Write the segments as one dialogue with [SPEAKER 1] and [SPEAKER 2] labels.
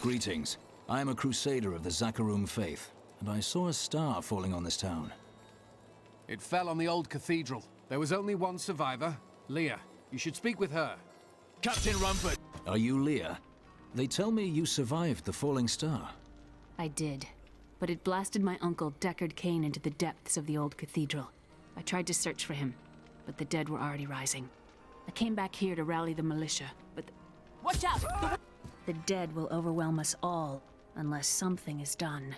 [SPEAKER 1] Greetings. I am a Crusader of the Zakarum faith, and I saw a star falling on this town.
[SPEAKER 2] It fell on the old cathedral. There was only one survivor, Leah. You should speak with her.
[SPEAKER 3] Captain Rumford!
[SPEAKER 1] Are you Leah? They tell me you survived the falling star.
[SPEAKER 4] I did, but it blasted my uncle Deckard Cain into the depths of the old cathedral. I tried to search for him, but the dead were already rising. I came back here to rally the militia, but watch out! The dead will overwhelm us all, unless something is done.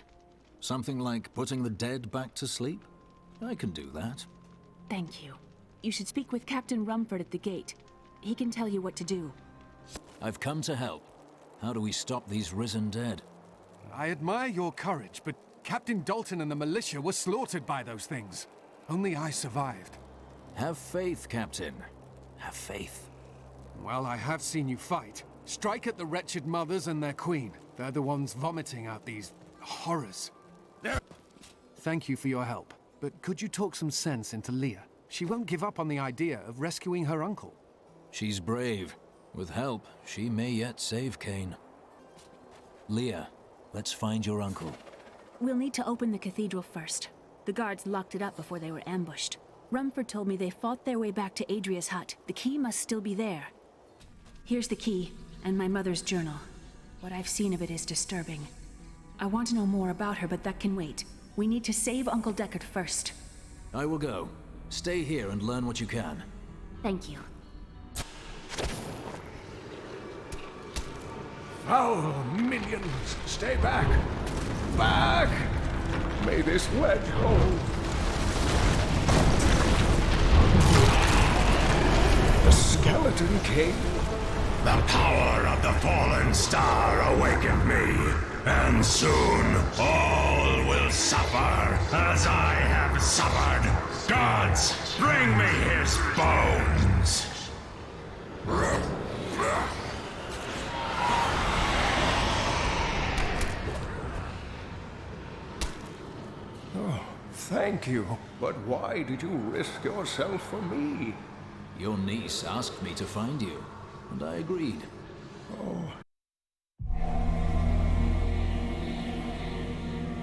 [SPEAKER 1] Something like putting the dead back to sleep? I can do that.
[SPEAKER 4] Thank you. You should speak with Captain Rumford at the gate. He can tell you what to do.
[SPEAKER 1] I've come to help. How do we stop these risen dead?
[SPEAKER 2] I admire your courage, but Captain Dalton and the militia were slaughtered by those things. Only I survived.
[SPEAKER 1] Have faith, Captain. Have faith.
[SPEAKER 2] Well, I have seen you fight. Strike at the wretched mothers and their queen. They're the ones vomiting out these horrors. Thank you for your help, but could you talk some sense into Leah? She won't give up on the idea of rescuing her uncle.
[SPEAKER 1] She's brave. With help, she may yet save Cain. Leah, let's find your uncle.
[SPEAKER 4] We'll need to open the cathedral first. The guards locked it up before they were ambushed. Rumford told me they fought their way back to Adria's hut. The key must still be there. Here's the key, and my mother's journal. What I've seen of it is disturbing. I want to know more about her, but that can wait. We need to save Uncle Deckard first.
[SPEAKER 1] I will go. Stay here and learn what you can.
[SPEAKER 4] Thank you.
[SPEAKER 5] Foul minions, stay back! Back! May this wedge hold. The Skeleton King?
[SPEAKER 6] The power of the fallen star awakened me, and soon all will suffer as I have suffered. Gods, bring me his bones!
[SPEAKER 5] Oh, thank you. But why did you risk yourself for me?
[SPEAKER 1] Your niece asked me to find you, and I agreed.
[SPEAKER 5] Oh.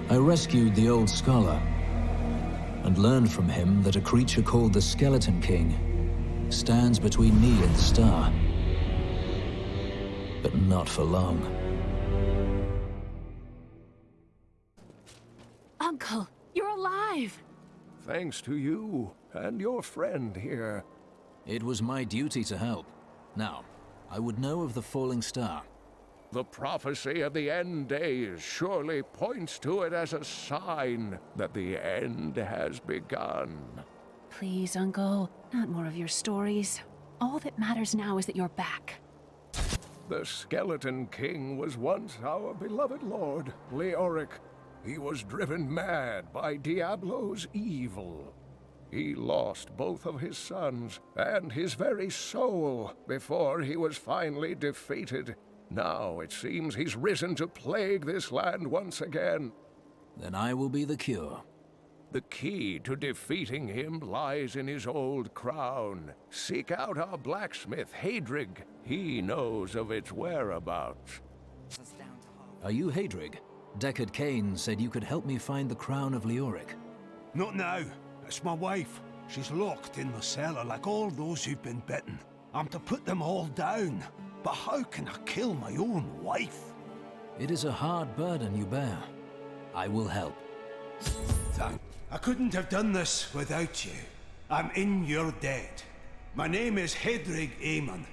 [SPEAKER 1] I rescued the old scholar, and learned from him that a creature called the Skeleton King stands between me and the star. But not for long.
[SPEAKER 4] Uncle, you're alive!
[SPEAKER 5] Thanks to you and your friend here.
[SPEAKER 1] It was my duty to help. Now, I would know of the falling star.
[SPEAKER 5] The prophecy of the end days surely points to it as a sign that the end has begun.
[SPEAKER 4] Please, Uncle, not more of your stories. All that matters now is that you're back.
[SPEAKER 5] The Skeleton King was once our beloved lord, Leoric. He was driven mad by Diablo's evil. He lost both of his sons and his very soul before he was finally defeated. Now it seems he's risen to plague this land once again.
[SPEAKER 1] Then I will be the cure.
[SPEAKER 5] The key to defeating him lies in his old crown. Seek out our blacksmith, Hadrig. He knows of its whereabouts.
[SPEAKER 1] Are you Hadrig? Deckard Cain said you could help me find the crown of Leoric.
[SPEAKER 3] Not now. It's my wife. She's locked in the cellar like all those who've been bitten. I'm to put them all down. But how can I kill my own wife?
[SPEAKER 1] It is a hard burden you bear. I will help.
[SPEAKER 3] Thank. I couldn't have done this without you. I'm in your debt. My name is Hadrig Aemon.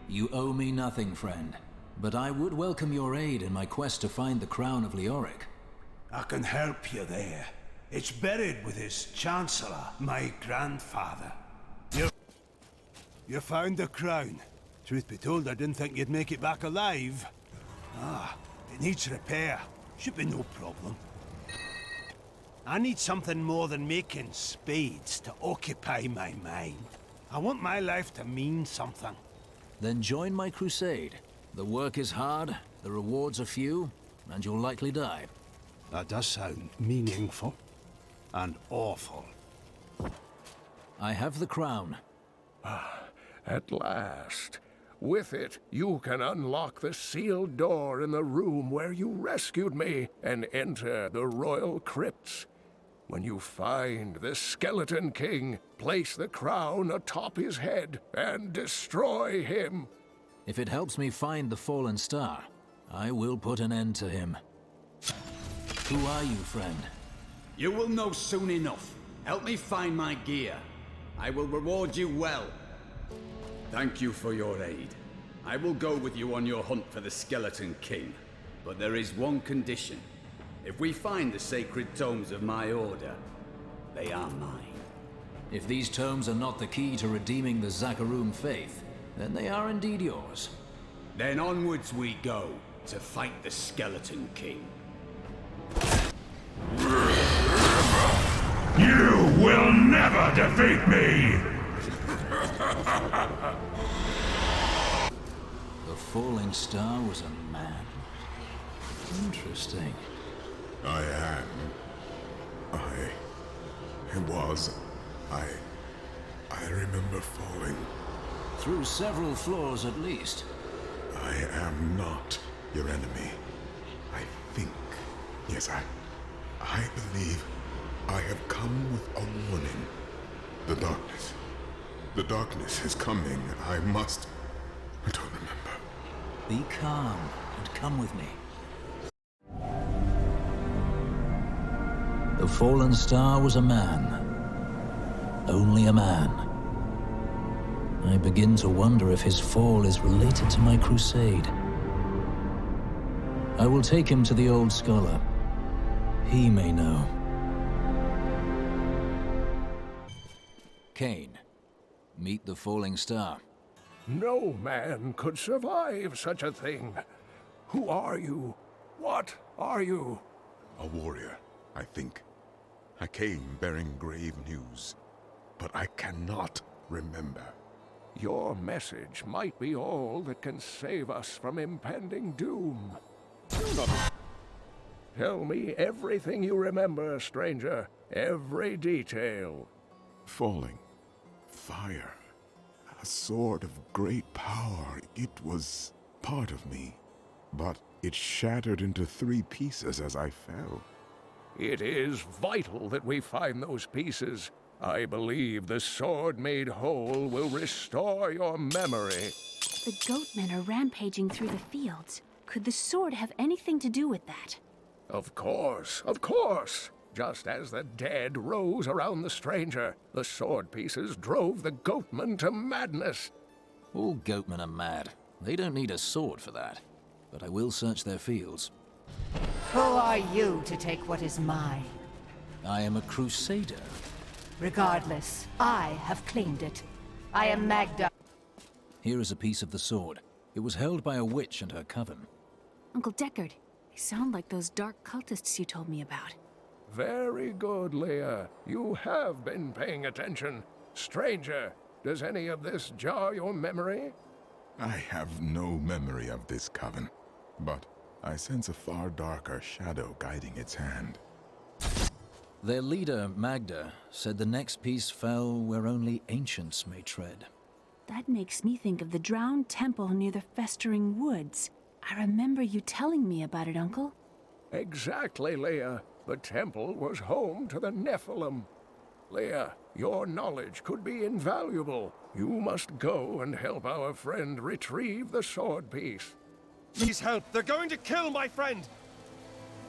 [SPEAKER 1] You owe me nothing, friend. But I would welcome your aid in my quest to find the crown of Leoric.
[SPEAKER 3] I can help you there. It's buried with his Chancellor, my grandfather. You found the crown. Truth be told, I didn't think you'd make it back alive. It needs repair. Should be no problem. I need something more than making spades to occupy my mind. I want my life to mean something.
[SPEAKER 1] Then join my crusade. The work is hard, the rewards are few, and you'll likely die.
[SPEAKER 3] That does sound meaningful. And awful.
[SPEAKER 1] I have the crown.
[SPEAKER 5] At last. With it, you can unlock the sealed door in the room where you rescued me and enter the royal crypts. When you find the Skeleton King, place the crown atop his head and destroy him.
[SPEAKER 1] If it helps me find the fallen star, I will put an end to him. Who are you, friend?
[SPEAKER 7] You will know soon enough. Help me find my gear. I will reward you well. Thank you for your aid. I will go with you on your hunt for the Skeleton King. But there is one condition. If we find the sacred tomes of my order, they are mine.
[SPEAKER 1] If these tomes are not the key to redeeming the Zakarum faith, then they are indeed yours.
[SPEAKER 7] Then onwards we go to fight the Skeleton King.
[SPEAKER 6] You will never defeat me!
[SPEAKER 1] The falling star was a man. Interesting.
[SPEAKER 8] I remember falling.
[SPEAKER 1] Through several floors at least.
[SPEAKER 8] I am not your enemy. I think. Yes, I believe I have come with a warning. The darkness. The darkness is coming. I must. I don't remember.
[SPEAKER 1] Be calm and come with me. The fallen star was a man. Only a man. I begin to wonder if his fall is related to my crusade. I will take him to the old scholar. He may know. Cain, meet the falling star.
[SPEAKER 5] No man could survive such a thing. Who are you? What are you?
[SPEAKER 8] A warrior, I think. I came bearing grave news, but I cannot remember.
[SPEAKER 5] Your message might be all that can save us from impending doom. Tell me everything you remember, stranger. Every detail.
[SPEAKER 8] Falling. Fire. A sword of great power. It was part of me, but it shattered into 3 pieces as I fell.
[SPEAKER 5] It is vital that we find those pieces. I believe the sword made whole will restore your memory.
[SPEAKER 4] The goatmen are rampaging through the fields. Could the sword have anything to do with that?
[SPEAKER 5] Of course, of course. Just as the dead rose around the stranger, the sword pieces drove the goatmen to madness.
[SPEAKER 1] All goatmen are mad. They don't need a sword for that. But I will search their fields.
[SPEAKER 9] Who are you to take what is mine?
[SPEAKER 1] I am a Crusader.
[SPEAKER 9] Regardless, I have claimed it. I am Magda.
[SPEAKER 1] Here is a piece of the sword. It was held by a witch and her coven.
[SPEAKER 4] Uncle Deckard, they sound like those dark cultists you told me about.
[SPEAKER 5] Very good, Leah. You have been paying attention. Stranger, does any of this jar your memory?
[SPEAKER 8] I have no memory of this coven, but I sense a far darker shadow guiding its hand.
[SPEAKER 1] Their leader, Magda, said the next piece fell where only ancients may tread.
[SPEAKER 4] That makes me think of the drowned temple near the festering woods. I remember you telling me about it, Uncle.
[SPEAKER 5] Exactly, Leah. The temple was home to the Nephilim. Leah, your knowledge could be invaluable. You must go and help our friend retrieve the sword piece.
[SPEAKER 10] Please help! They're going to kill my friend!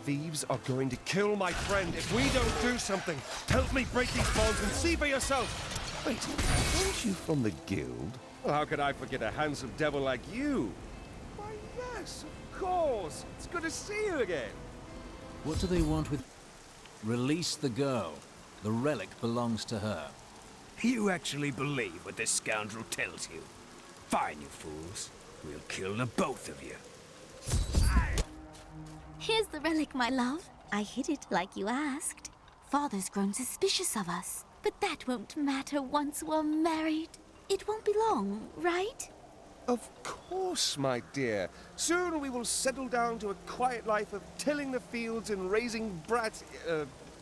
[SPEAKER 10] Thieves are going to kill my friend if we don't do something! Help me break these bonds and see for yourself! Wait, aren't you from the guild? Well, how could I forget a handsome devil like you? Why, yes, of course! It's good to see you again!
[SPEAKER 1] What do they want with... Release the girl. The relic belongs to her.
[SPEAKER 3] You actually believe what this scoundrel tells you? Fine, you fools. We'll kill the both of you.
[SPEAKER 11] Here's the relic, my love. I hid it like you asked. Father's grown suspicious of us, but that won't matter once we're married. It won't be long, right?
[SPEAKER 10] Of course, my dear. Soon we will settle down to a quiet life of tilling the fields and raising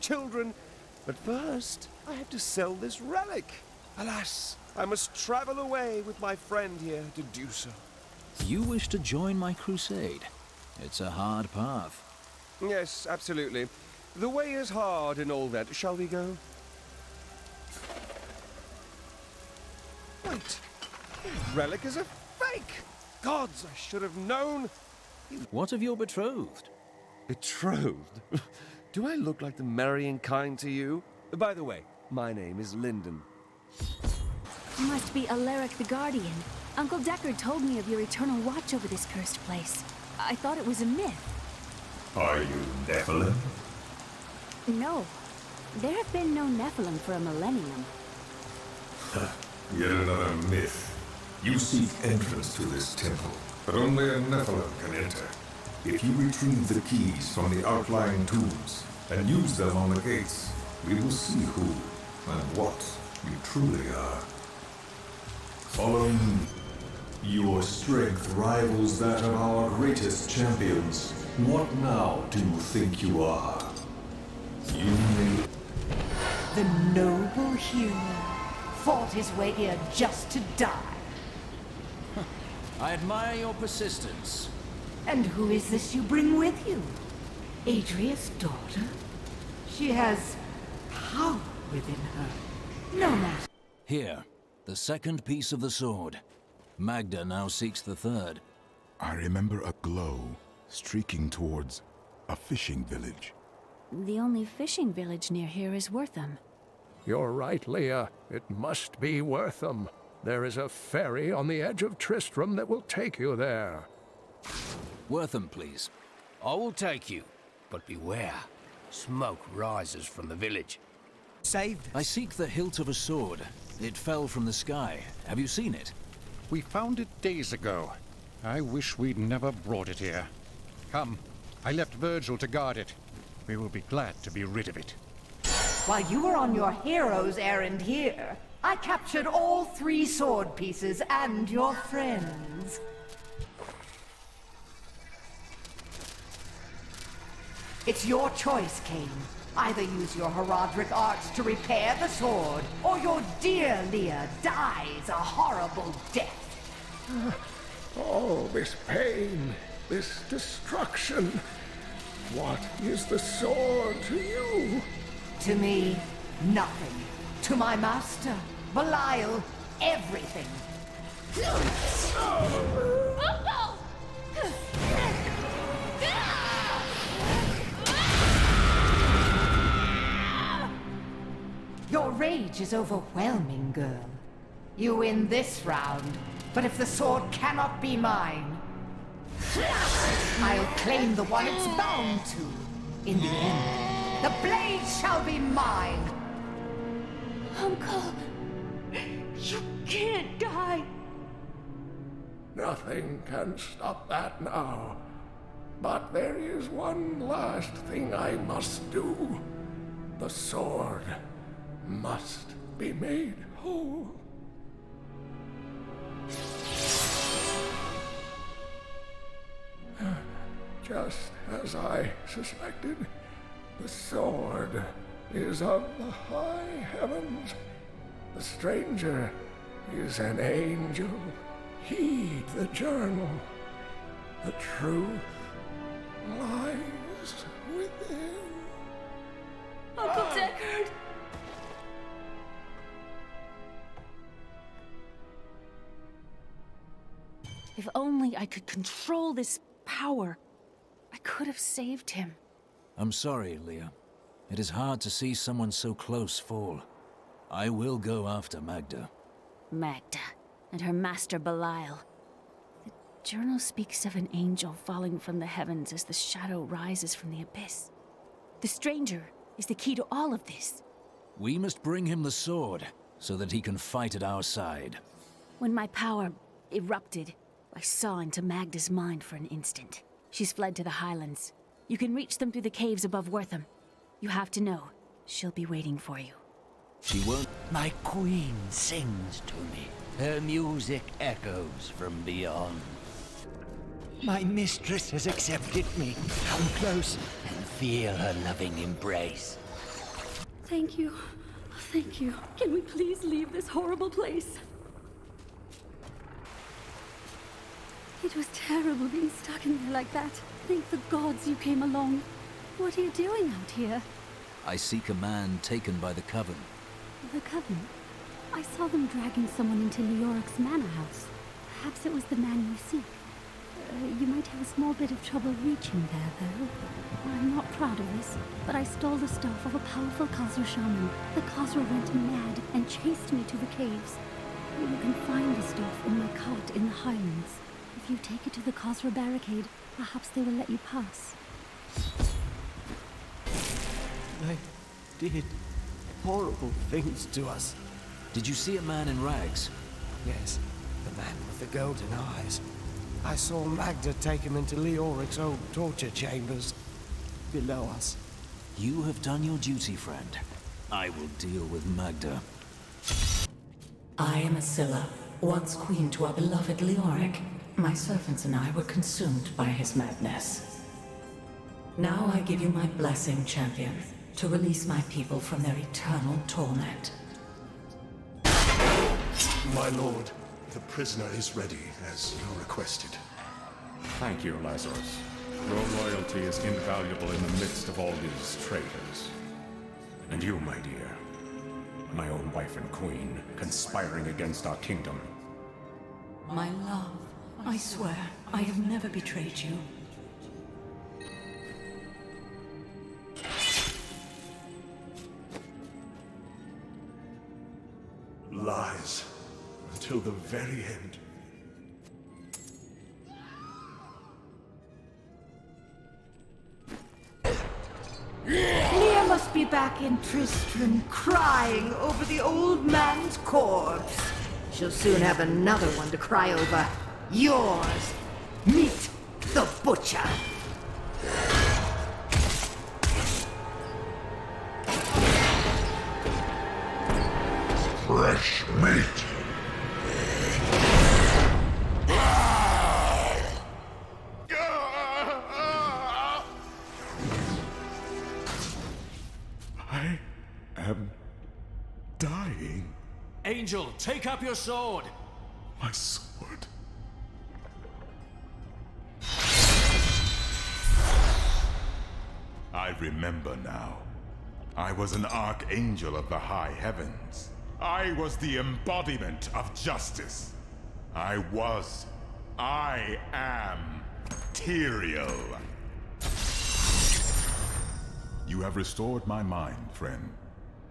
[SPEAKER 10] children. But first, I have to sell this relic. Alas, I must travel away with my friend here to do so.
[SPEAKER 1] You wish to join my crusade? It's a hard path.
[SPEAKER 10] Yes, absolutely. The way is hard and all that. Shall we go? Wait. The relic is a fake! Gods, I should have known!
[SPEAKER 1] What of your betrothed?
[SPEAKER 10] Betrothed? Do I look like the marrying kind to you? By the way, my name is Lyndon.
[SPEAKER 4] Must be Alaric the Guardian. Uncle Deckard told me of your eternal watch over this cursed place. I thought it was a myth.
[SPEAKER 6] Are you Nephilim?
[SPEAKER 4] No. There have been no Nephilim for a millennium.
[SPEAKER 6] Yet another myth. You seek entrance to this temple, but only a Nephilim can enter. If you retrieve the keys from the outlying tombs and use them on the gates, we will see who and what you truly are. Follow me. Your strength rivals that of our greatest champions. What now do you think you are? You may...
[SPEAKER 9] The noble hero fought his way here just to die.
[SPEAKER 1] I admire your persistence.
[SPEAKER 9] And who is this you bring with you? Adria's daughter? She has power within her. No matter.
[SPEAKER 1] Here, the second piece of the sword. Magda now seeks the third.
[SPEAKER 8] I remember a glow streaking towards a fishing village.
[SPEAKER 4] The only fishing village near here is Wortham.
[SPEAKER 5] You're right, Leah. It must be Wortham. There is a ferry on the edge of Tristram that will take you there.
[SPEAKER 1] Wortham, please.
[SPEAKER 12] I will take you, but beware. Smoke rises from the village.
[SPEAKER 3] Saved us.
[SPEAKER 1] I seek the hilt of a sword. It fell from the sky. Have you seen it?
[SPEAKER 13] We found it days ago. I wish we'd never brought it here. Come, I left Virgil to guard it. We will be glad to be rid of it.
[SPEAKER 9] While you were on your hero's errand here, I captured all 3 sword pieces and your friends. It's your choice, Cain. Either use your Herodric arts to repair the sword, or your dear Leah dies a horrible death.
[SPEAKER 5] Oh, this pain, this destruction. What is the sword to you?
[SPEAKER 9] To me, nothing. To my master, Belial, everything. Your rage is overwhelming, girl. You win this round, but if the sword cannot be mine, I'll claim the one it's bound to. In the end, the blade shall be mine.
[SPEAKER 4] Uncle, you can't die.
[SPEAKER 5] Nothing can stop that now. But there is one last thing I must do. The sword must be made whole. Just as I suspected, the sword is of the high heavens. The stranger is an angel. Heed the journal. The truth lies within.
[SPEAKER 4] Uncle Deckard! If only I could control this power, I could have saved him.
[SPEAKER 1] I'm sorry, Leah. It is hard to see someone so close fall. I will go after Magda.
[SPEAKER 4] Magda and her master Belial. The journal speaks of an angel falling from the heavens as the shadow rises from the abyss. The stranger is the key to all of this.
[SPEAKER 1] We must bring him the sword, so that he can fight at our side.
[SPEAKER 4] When my power erupted, I saw into Magda's mind for an instant. She's fled to the highlands. You can reach them through the caves above Wortham. You have to know, she'll be waiting for you.
[SPEAKER 1] She won't...
[SPEAKER 12] My queen sings to me. Her music echoes from beyond. My mistress has accepted me. Come close and feel her loving embrace.
[SPEAKER 4] Thank you
[SPEAKER 14] Thank you. Can we please leave this horrible place? It was terrible being stuck in there like that. Thank the gods you came along. What are you doing out here?
[SPEAKER 1] I seek a man taken by the Coven.
[SPEAKER 14] The Coven? I saw them dragging someone into Leoric's manor house. Perhaps it was the man you seek. You might have a small bit of trouble reaching there, though. I'm not proud of this, but I stole the stuff of a powerful Khazra shaman. The Khazra went mad and chased me to the caves. You can find the stuff in my cart in the Highlands. If you take it to the Khazra barricade, perhaps they will let you pass.
[SPEAKER 3] They did horrible things to us.
[SPEAKER 1] Did you see a man in rags?
[SPEAKER 3] Yes, the man with the golden eyes. I saw Magda take him into Leoric's old torture chambers below us.
[SPEAKER 1] You have done your duty, friend. I will deal with Magda.
[SPEAKER 15] I am Asilla, once queen to our beloved Leoric. My servants and I were consumed by his madness. Now I give you my blessing, champion, to release my people from their eternal torment.
[SPEAKER 8] My lord, the prisoner is ready, as you requested.
[SPEAKER 6] Thank you, Lazarus. Your loyalty is invaluable in the midst of all these traitors. And you, my dear, my own wife and queen, conspiring against our kingdom.
[SPEAKER 15] My love, I swear, I have never betrayed you.
[SPEAKER 8] Lies. Until the very end.
[SPEAKER 9] Lear must be back in Tristram, crying over the old man's corpse. She'll soon have another one to cry over. Yours. Meet the butcher.
[SPEAKER 6] Fresh meat.
[SPEAKER 8] I am dying.
[SPEAKER 12] Angel, take up your sword!
[SPEAKER 8] My sword. I remember now. I was an archangel of the high heavens. I was the embodiment of justice. I am Tyrael. You have restored my mind, friend.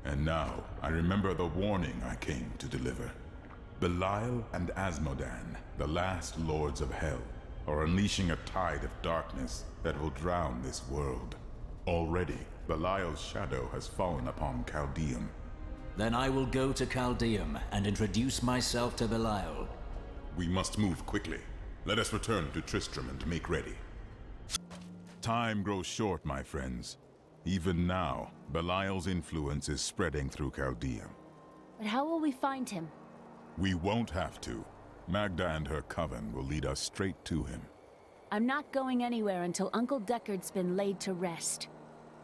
[SPEAKER 8] And now, I remember the warning I came to deliver. Belial and Asmodan, the last lords of hell, are unleashing a tide of darkness that will drown this world. Already, Belial's shadow has fallen upon Caldeum.
[SPEAKER 1] Then I will go to Caldeum and introduce myself to Belial.
[SPEAKER 8] We must move quickly. Let us return to Tristram and make ready. Time grows short, my friends. Even now, Belial's influence is spreading through Caldeum.
[SPEAKER 4] But how will we find him?
[SPEAKER 8] We won't have to. Magda and her coven will lead us straight to him.
[SPEAKER 4] I'm not going anywhere until Uncle Deckard's been laid to rest.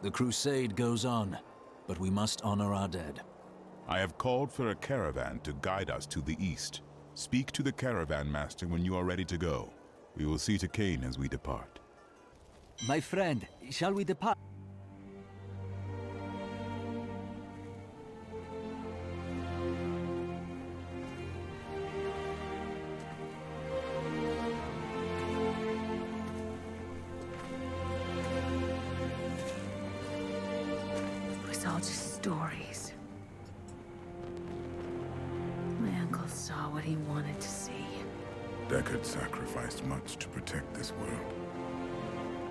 [SPEAKER 1] The crusade goes on, but we must honor our dead.
[SPEAKER 8] I have called for a caravan to guide us to the east. Speak to the caravan master when you are ready to go. We will see to Cain as we depart.
[SPEAKER 12] My friend, shall we depart?
[SPEAKER 15] It was all just stories. My uncle saw what he wanted to see.
[SPEAKER 8] Deckard sacrificed much to protect this world.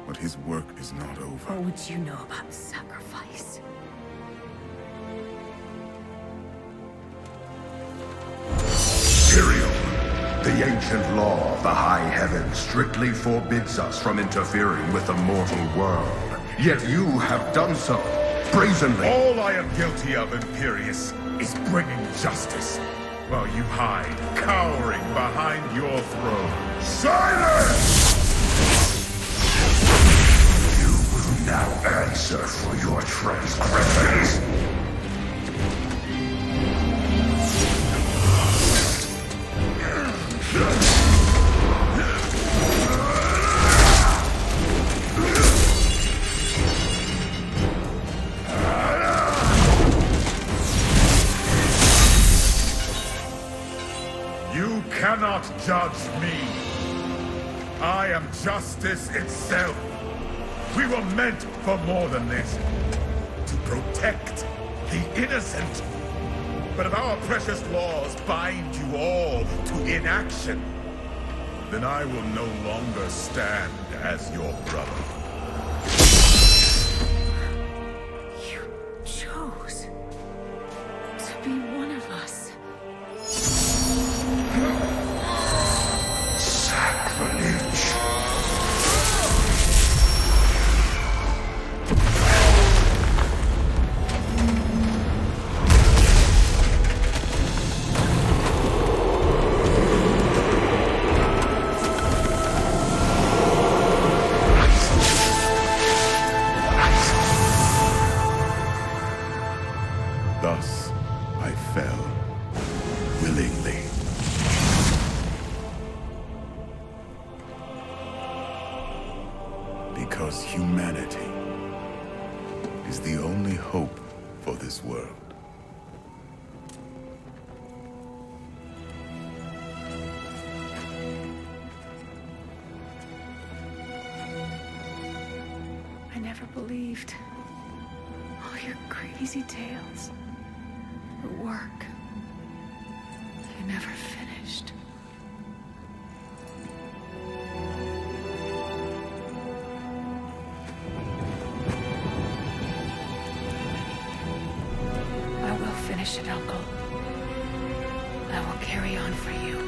[SPEAKER 8] But his work is not over.
[SPEAKER 15] What would you know about sacrifice?
[SPEAKER 6] Tyrael, the ancient law of the high heavens strictly forbids us from interfering with the mortal world. Yet you have done so, brazenly. All I am guilty of, Imperius, is bringing justice, while you hide, cowering behind your throne. Silence! You will now answer for your transgressions. judge me. I am justice itself. We were meant for more than this. To protect the innocent. But if our precious laws bind you all to inaction, then I will no longer stand as your brother.
[SPEAKER 4] You chose to be one of us.
[SPEAKER 6] Sacrilege. Thus, I fell, willingly. Because humanity is the only hope for this world.
[SPEAKER 4] I never believed all your crazy tales. Your work. You never finished. I will finish it, Uncle. I will carry on for you.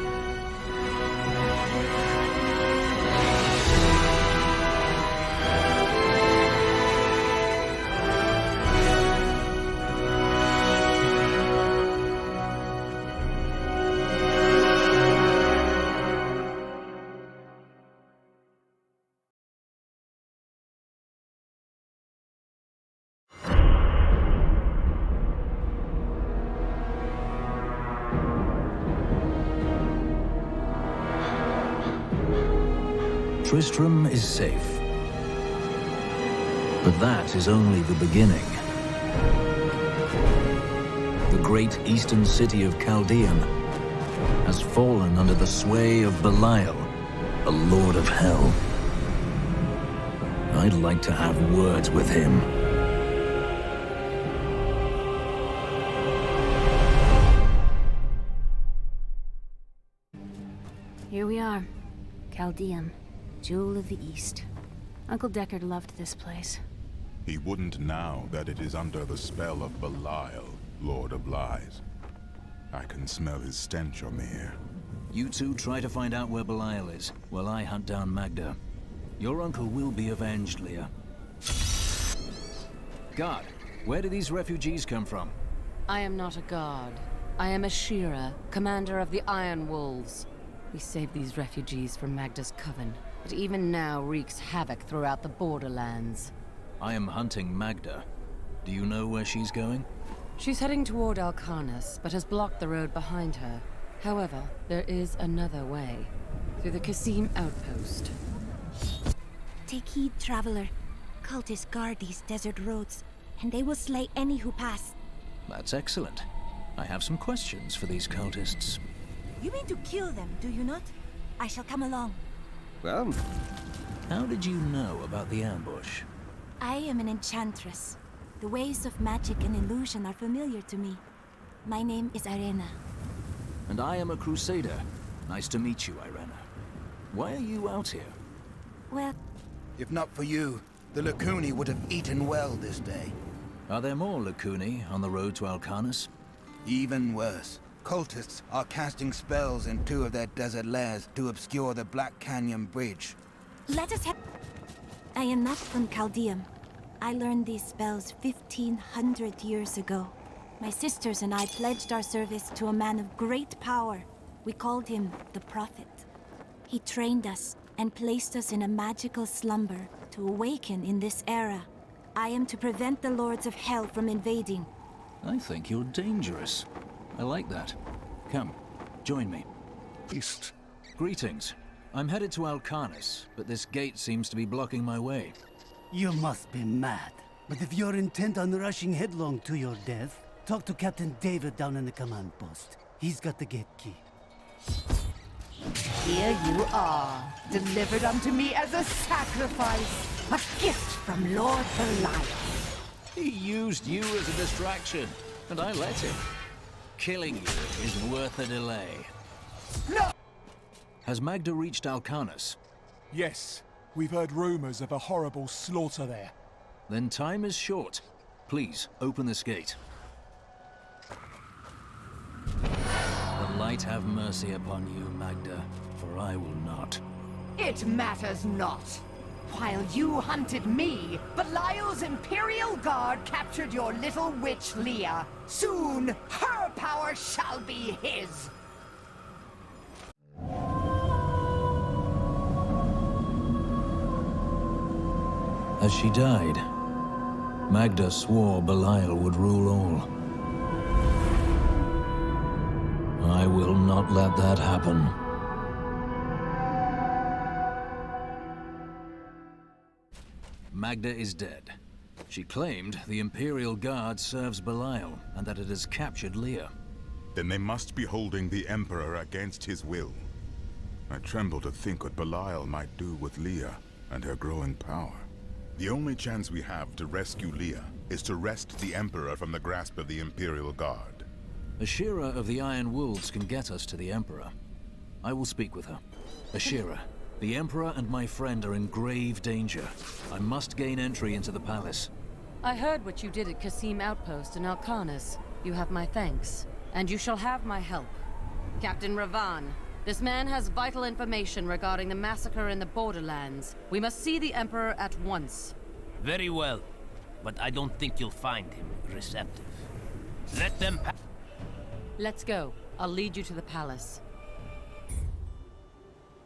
[SPEAKER 1] Tristram is safe. But that is only the beginning. The great eastern city of Chaldean has fallen under the sway of Belial, the Lord of Hell. I'd like to have words with him.
[SPEAKER 4] Here we are. Chaldean. Jewel of the East. Uncle Deckard loved this place.
[SPEAKER 8] He wouldn't now that it is under the spell of Belial, Lord of Lies. I can smell his stench on the air.
[SPEAKER 1] You two try to find out where Belial is, while I hunt down Magda. Your uncle will be avenged, Leah. Guard, where do these refugees come from?
[SPEAKER 16] I am not a guard. I am a Shearer, commander of the Iron Wolves. We saved these refugees from Magda's coven. It even now wreaks havoc throughout the borderlands.
[SPEAKER 1] I am hunting Magda. Do you know where she's going?
[SPEAKER 16] She's heading toward Alcarnus, but has blocked the road behind her. However, there is another way. Through the Kasim outpost.
[SPEAKER 11] Take heed, traveler. Cultists guard these desert roads, and they will slay any who pass.
[SPEAKER 1] That's excellent. I have some questions for these cultists.
[SPEAKER 11] You mean to kill them, do you not? I shall come along.
[SPEAKER 10] Well,
[SPEAKER 1] how did you know about the ambush?
[SPEAKER 11] I am an enchantress. The ways of magic and illusion are familiar to me. My name is Irena.
[SPEAKER 1] And I am a Crusader. Nice to meet you, Irena. Why are you out here?
[SPEAKER 11] Well...
[SPEAKER 12] If not for you, the Lacuni would have eaten well this day.
[SPEAKER 1] Are there more Lacuni on the road to Alcarnus?
[SPEAKER 12] Even worse. Cultists are casting spells in 2 of their desert lairs to obscure the Black Canyon Bridge.
[SPEAKER 11] Let us have... I am not from Chaldean. I learned these spells 1,500 years ago. My sisters and I pledged our service to a man of great power. We called him the Prophet. He trained us and placed us in a magical slumber to awaken in this era. I am to prevent the Lords of Hell from invading.
[SPEAKER 1] I think you're dangerous. I like that. Come, join me.
[SPEAKER 5] East.
[SPEAKER 1] Greetings. I'm headed to Alcarnus, but this gate seems to be blocking my way.
[SPEAKER 17] You must be mad. But if you're intent on rushing headlong to your death, talk to Captain David down in the command post. He's got the gate key.
[SPEAKER 9] Here you are, delivered unto me as a sacrifice, a gift from Lord Belial.
[SPEAKER 1] He used you as a distraction, and I let him. Killing you is worth a delay.
[SPEAKER 9] No!
[SPEAKER 1] Has Magda reached Alcanus?
[SPEAKER 18] Yes. We've heard rumors of a horrible slaughter there.
[SPEAKER 1] Then time is short. Please, open this gate. The light have mercy upon you, Magda, for I will not.
[SPEAKER 9] It matters not. While you hunted me, Belial's Imperial Guard captured your little witch Leah. Soon, her power shall be his.
[SPEAKER 1] As she died, Magda swore Belial would rule all. I will not let that happen. Magda is dead. She claimed the Imperial Guard serves Belial, and that it has captured Leah.
[SPEAKER 8] Then they must be holding the Emperor against his will. I tremble to think what Belial might do with Leah and her growing power. The only chance we have to rescue Leah is to wrest the Emperor from the grasp of the Imperial Guard.
[SPEAKER 1] Ashira of the Iron Wolves can get us to the Emperor. I will speak with her. Ashira, the Emperor and my friend are in grave danger. I must gain entry into the palace.
[SPEAKER 16] I heard what you did at Qasim Outpost in Alcanus. You have my thanks, and you shall have my help. Captain Ravan, this man has vital information regarding the massacre in the Borderlands. We must see the Emperor at once.
[SPEAKER 19] Very well, but I don't think you'll find him receptive. Let them pass.
[SPEAKER 16] Let's go. I'll lead you to the palace.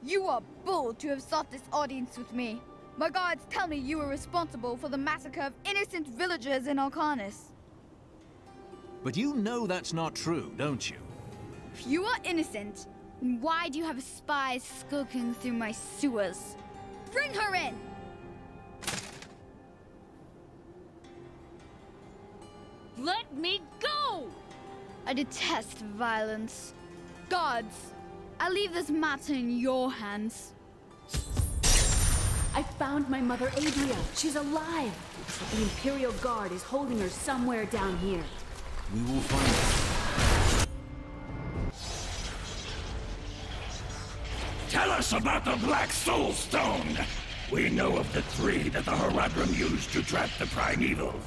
[SPEAKER 20] You are bold to have sought this audience with me. My guards tell me you were responsible for the massacre of innocent villagers in Alcanus.
[SPEAKER 1] But you know that's not true, don't you?
[SPEAKER 20] If you are innocent, then why do you have spies skulking through my sewers? Bring her in!
[SPEAKER 21] Let me go!
[SPEAKER 20] I detest violence. Gods, I leave this matter in your hands.
[SPEAKER 4] I found my mother Adria. She's alive. But the Imperial Guard is holding her somewhere down here.
[SPEAKER 1] We will find her.
[SPEAKER 6] Tell us about the Black Soul Stone! We know of the 3 that the Horadrim used to trap the Primevals.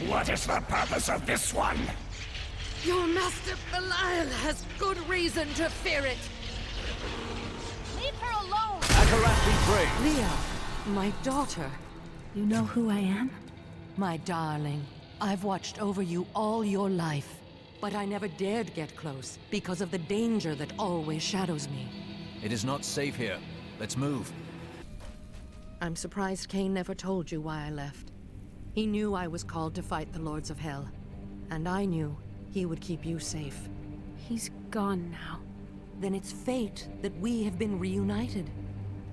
[SPEAKER 6] What is the purpose of this one?
[SPEAKER 21] Your master Belial has good reason to fear it.
[SPEAKER 20] Leave her alone!
[SPEAKER 1] Akarat be praised!
[SPEAKER 16] Leah, my daughter.
[SPEAKER 4] You know who I am?
[SPEAKER 16] My darling, I've watched over you all your life. But I never dared get close because of the danger that always shadows me.
[SPEAKER 1] It is not safe here. Let's move.
[SPEAKER 16] I'm surprised Cain never told you why I left. He knew I was called to fight the Lords of Hell. And I knew he would keep you safe.
[SPEAKER 4] He's gone now.
[SPEAKER 16] Then it's fate that we have been reunited.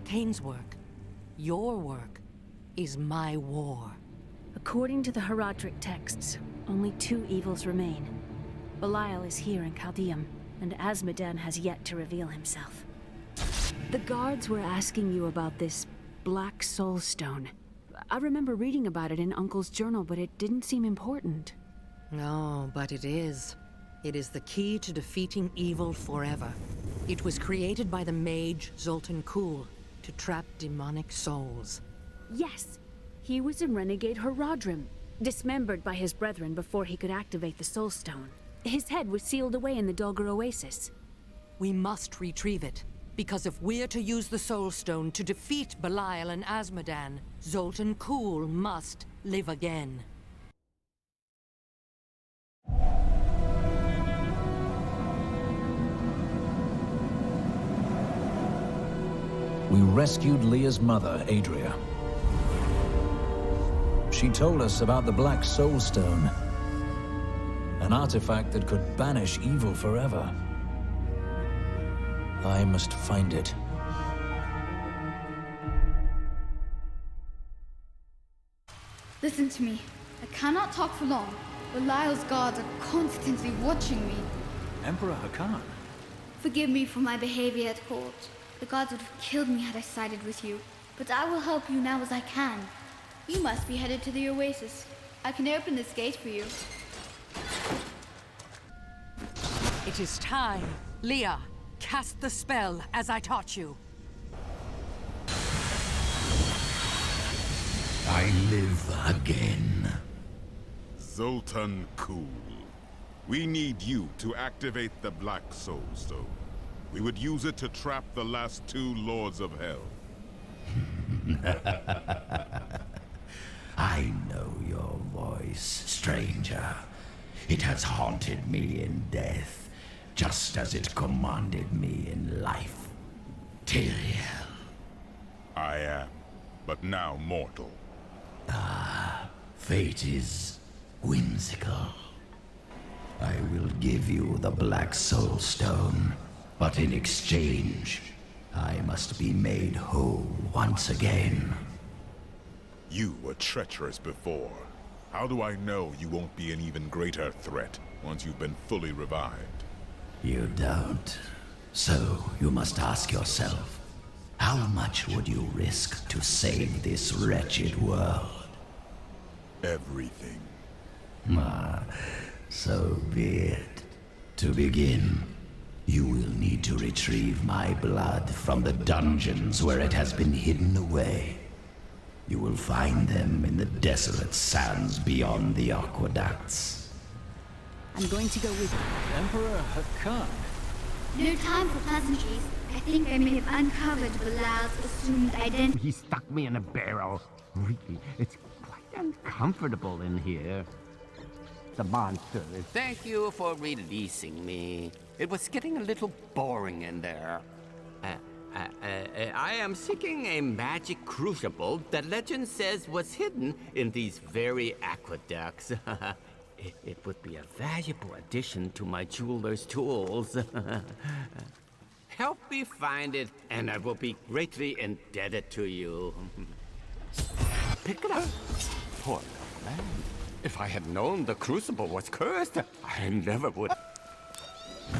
[SPEAKER 16] Cain's work, your work, is my war.
[SPEAKER 4] According to the Horadric texts, only 2 evils remain. Belial is here in Chaldeum, and Azmodan has yet to reveal himself. The guards were asking you about this Black Soul Stone. I remember reading about it in Uncle's journal, but it didn't seem important.
[SPEAKER 16] No, but it is. It is the key to defeating evil forever. It was created by the mage Zoltan Kuhl to trap demonic souls.
[SPEAKER 4] Yes, he was a renegade Horadrim, dismembered by his brethren before he could activate the Soul Stone. His head was sealed away in the Dulgur Oasis.
[SPEAKER 16] We must retrieve it, because if we're to use the Soul Stone to defeat Belial and Azmodan, Zoltan Kuhl must live again.
[SPEAKER 1] We rescued Leah's mother, Adria. She told us about the Black Soul Stone, an artifact that could banish evil forever. I must find it.
[SPEAKER 20] Listen to me. I cannot talk for long. Belial's guards are constantly watching me.
[SPEAKER 1] Emperor Hakan?
[SPEAKER 20] Forgive me for my behavior at court. The gods would have killed me had I sided with you, but I will help you now as I can. You must be headed to the oasis. I can open this gate for you.
[SPEAKER 21] It is time. Leah, cast the spell as I taught you.
[SPEAKER 6] I live again.
[SPEAKER 8] Zoltan Cool. We need you to activate the Black Soul Stone. We would use it to trap the last 2 Lords of Hell.
[SPEAKER 6] I know your voice, stranger. It has haunted me in death, just as it commanded me in life. Tyrael.
[SPEAKER 8] I am, but now mortal.
[SPEAKER 6] Fate is whimsical. I will give you the Black Soul Stone, but in exchange, I must be made whole once again.
[SPEAKER 8] You were treacherous before. How do I know you won't be an even greater threat once you've been fully revived?
[SPEAKER 6] You don't. So you must ask yourself, how much would you risk to save this wretched world?
[SPEAKER 8] Everything.
[SPEAKER 6] So be it. To begin, you will need to retrieve my blood from the dungeons where it has been hidden away. You will find them in the desolate sands beyond the aqueducts.
[SPEAKER 4] I'm going to go with you.
[SPEAKER 1] Emperor Hakan.
[SPEAKER 20] No time for pleasantries. I think I may have uncovered Bilal's assumed identity.
[SPEAKER 2] He stuck me in a barrel. Really, it's quite uncomfortable in here. The monster is...
[SPEAKER 22] Thank you for releasing me. It was getting a little boring in there. I am seeking a magic crucible that legend says was hidden in these very aqueducts. It would be a valuable addition to my jeweler's tools. Help me find it, and I will be greatly indebted to you. Pick it up. Poor little man. If I had known the crucible was cursed, I never would.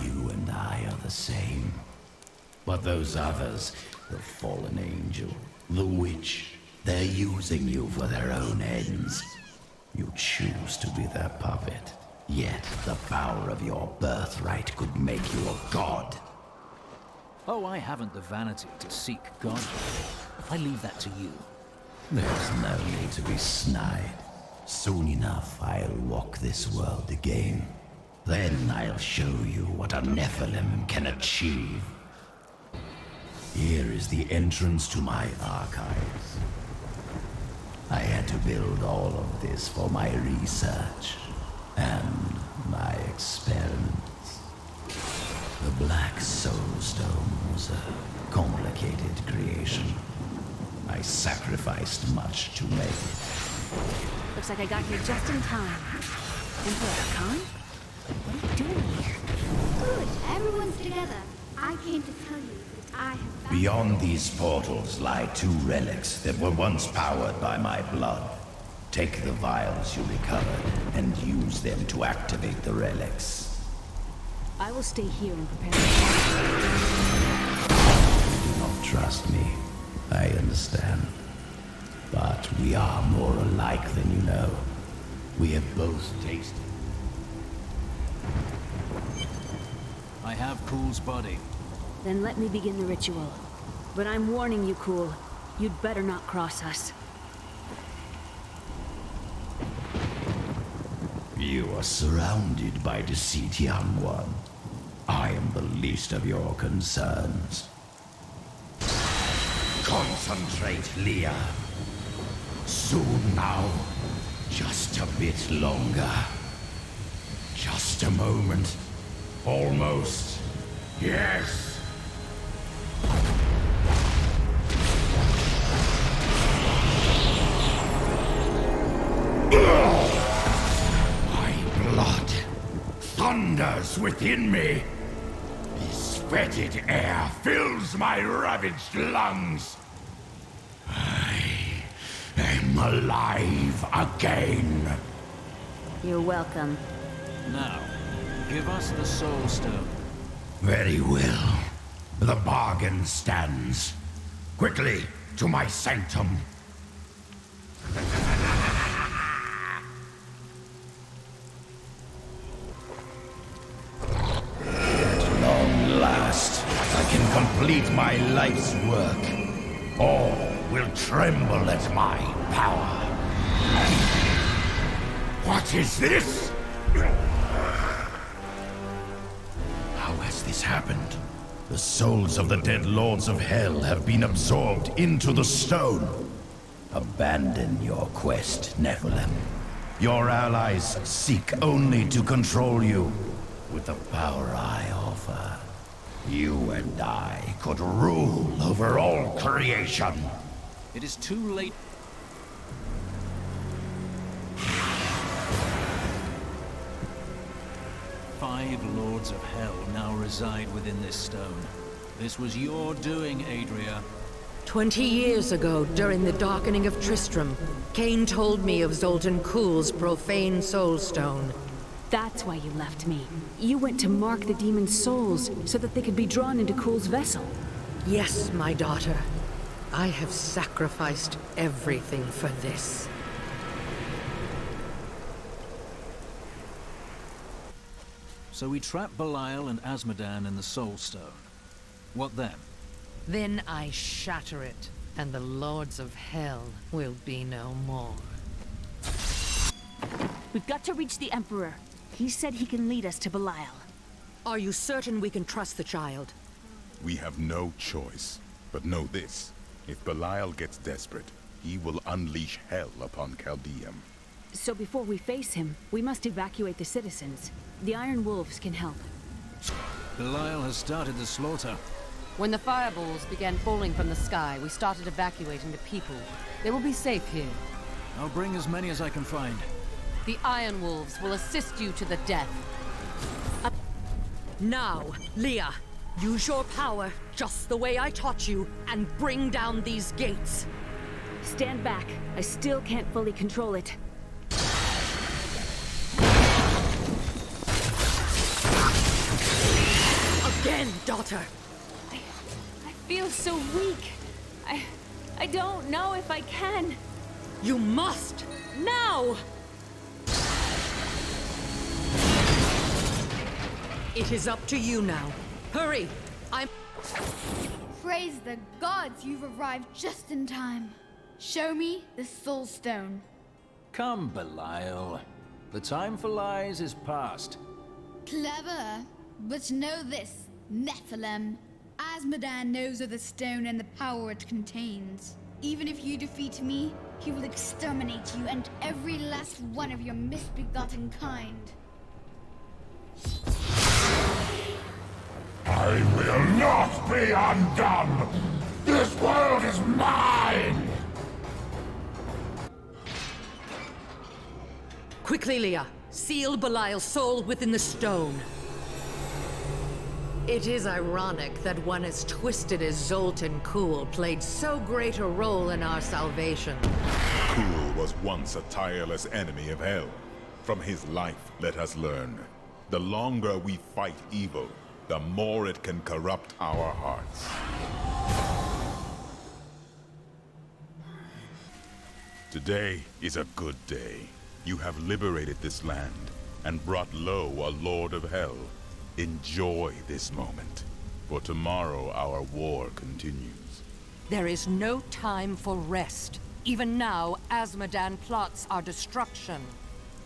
[SPEAKER 6] You and I are the same. But those others, the fallen angel, the witch, they're using you for their own ends. You choose to be their puppet. Yet the power of your birthright could make you a god.
[SPEAKER 1] Oh, I haven't the vanity to seek godhood. I leave that to you.
[SPEAKER 6] There's no need to be snide. Soon enough, I'll walk this world again. Then I'll show you what a Nephilim can achieve. Here is the entrance to my archives. I had to build all of this for my research and my experiments. The Black Soul Stone was a complicated creation. I sacrificed much to make it.
[SPEAKER 4] Looks like I got here just in time. Emperor Hakan? What are you doing here?
[SPEAKER 20] Good, everyone's together. I came to tell you that I have found...
[SPEAKER 6] Beyond these portals lie 2 relics that were once powered by my blood. Take the vials you recovered and use them to activate the relics.
[SPEAKER 4] I will stay here and prepare.
[SPEAKER 6] You do not trust me. I understand. But we are more alike than you know. We have both tasted.
[SPEAKER 1] I have Cool's body.
[SPEAKER 4] Then let me begin the ritual. But I'm warning you, Cool. You'd better not cross us.
[SPEAKER 6] You are surrounded by deceit, young one. I am the least of your concerns. Concentrate, Leah. Soon now. Just a bit longer. Just a moment. Almost. Yes. My blood thunders within me. This fetid air fills my ravaged lungs. I am alive again.
[SPEAKER 4] You're welcome.
[SPEAKER 1] Now, give us the Soul Stone.
[SPEAKER 6] Very well. The bargain stands. Quickly, to my sanctum. At long last, I can complete my life's work. All will tremble at my power. What is this? How has this happened? The souls of the dead lords of hell have been absorbed into the stone. Abandon your quest, Nephilim. Your allies seek only to control you. With the power I offer, you and I could rule over all creation.
[SPEAKER 1] It is too late. Five lords of hell now reside within this stone. This was your doing, Adria.
[SPEAKER 21] 20 years ago, during the darkening of Tristram, Cain told me of Zoltan Kuhl's profane soulstone.
[SPEAKER 4] That's why you left me. You went to mark the demon's souls so that they could be drawn into Kuhl's vessel.
[SPEAKER 21] Yes, my daughter. I have sacrificed everything for this.
[SPEAKER 1] So we trap Belial and Azmodan in the Soul Stone. What then?
[SPEAKER 21] Then I shatter it, and the Lords of Hell will be no more.
[SPEAKER 4] We've got to reach the Emperor. He said he can lead us to Belial.
[SPEAKER 21] Are you certain we can trust the child?
[SPEAKER 8] We have no choice. But know this. If Belial gets desperate, he will unleash hell upon Chaldeum.
[SPEAKER 4] So before we face him, we must evacuate the citizens. The Iron Wolves can help.
[SPEAKER 1] Belial has started the slaughter.
[SPEAKER 16] When the fireballs began falling from the sky, we started evacuating the people. They will be safe here.
[SPEAKER 1] I'll bring as many as I can find.
[SPEAKER 16] The Iron Wolves will assist you to the death.
[SPEAKER 21] Now, Leah, use your power just the way I taught you, and bring down these gates.
[SPEAKER 4] Stand back. I still can't fully control it.
[SPEAKER 21] Again, daughter!
[SPEAKER 4] I feel so weak. I don't know if I can.
[SPEAKER 21] You must! Now! It is up to you now. Hurry!
[SPEAKER 20] Praise the gods, you've arrived just in time. Show me the Soul Stone.
[SPEAKER 1] Come, Belial. The time for lies is past.
[SPEAKER 20] Clever. But know this, Nephilim. Azmodan knows of the stone and the power it contains. Even if you defeat me, he will exterminate you and every last one of your misbegotten kind.
[SPEAKER 6] I will not be undone! This world is mine!
[SPEAKER 21] Quickly, Leah. Seal Belial's soul within the stone. It is ironic that one as twisted as Zoltan Kuhl played so great a role in our salvation.
[SPEAKER 8] Kuhl was once a tireless enemy of hell. From his life, let us learn. The longer we fight evil, the more it can corrupt our hearts. Today is a good day. You have liberated this land and brought low a Lord of Hell. Enjoy this moment, for tomorrow our war continues.
[SPEAKER 21] There is no time for rest. Even now, Azmodan plots our destruction.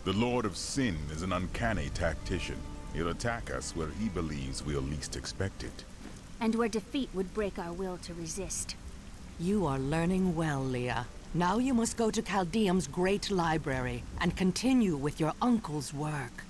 [SPEAKER 8] The Lord of Sin is an uncanny tactician. He'll attack us where he believes we'll least expect it.
[SPEAKER 4] And where defeat would break our will to resist.
[SPEAKER 21] You are learning well, Leah. Now you must go to Chaldeum's great library and continue with your uncle's work.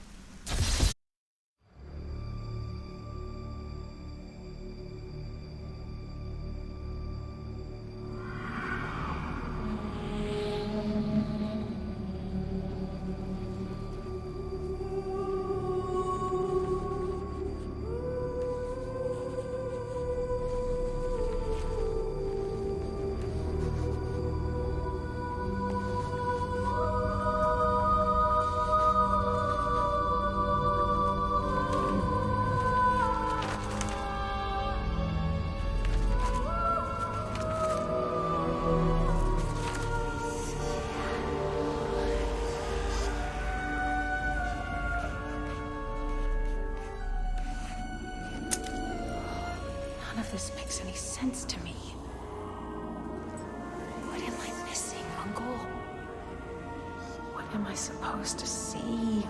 [SPEAKER 4] this makes any sense to me. What am I missing, Uncle? What am I supposed to see?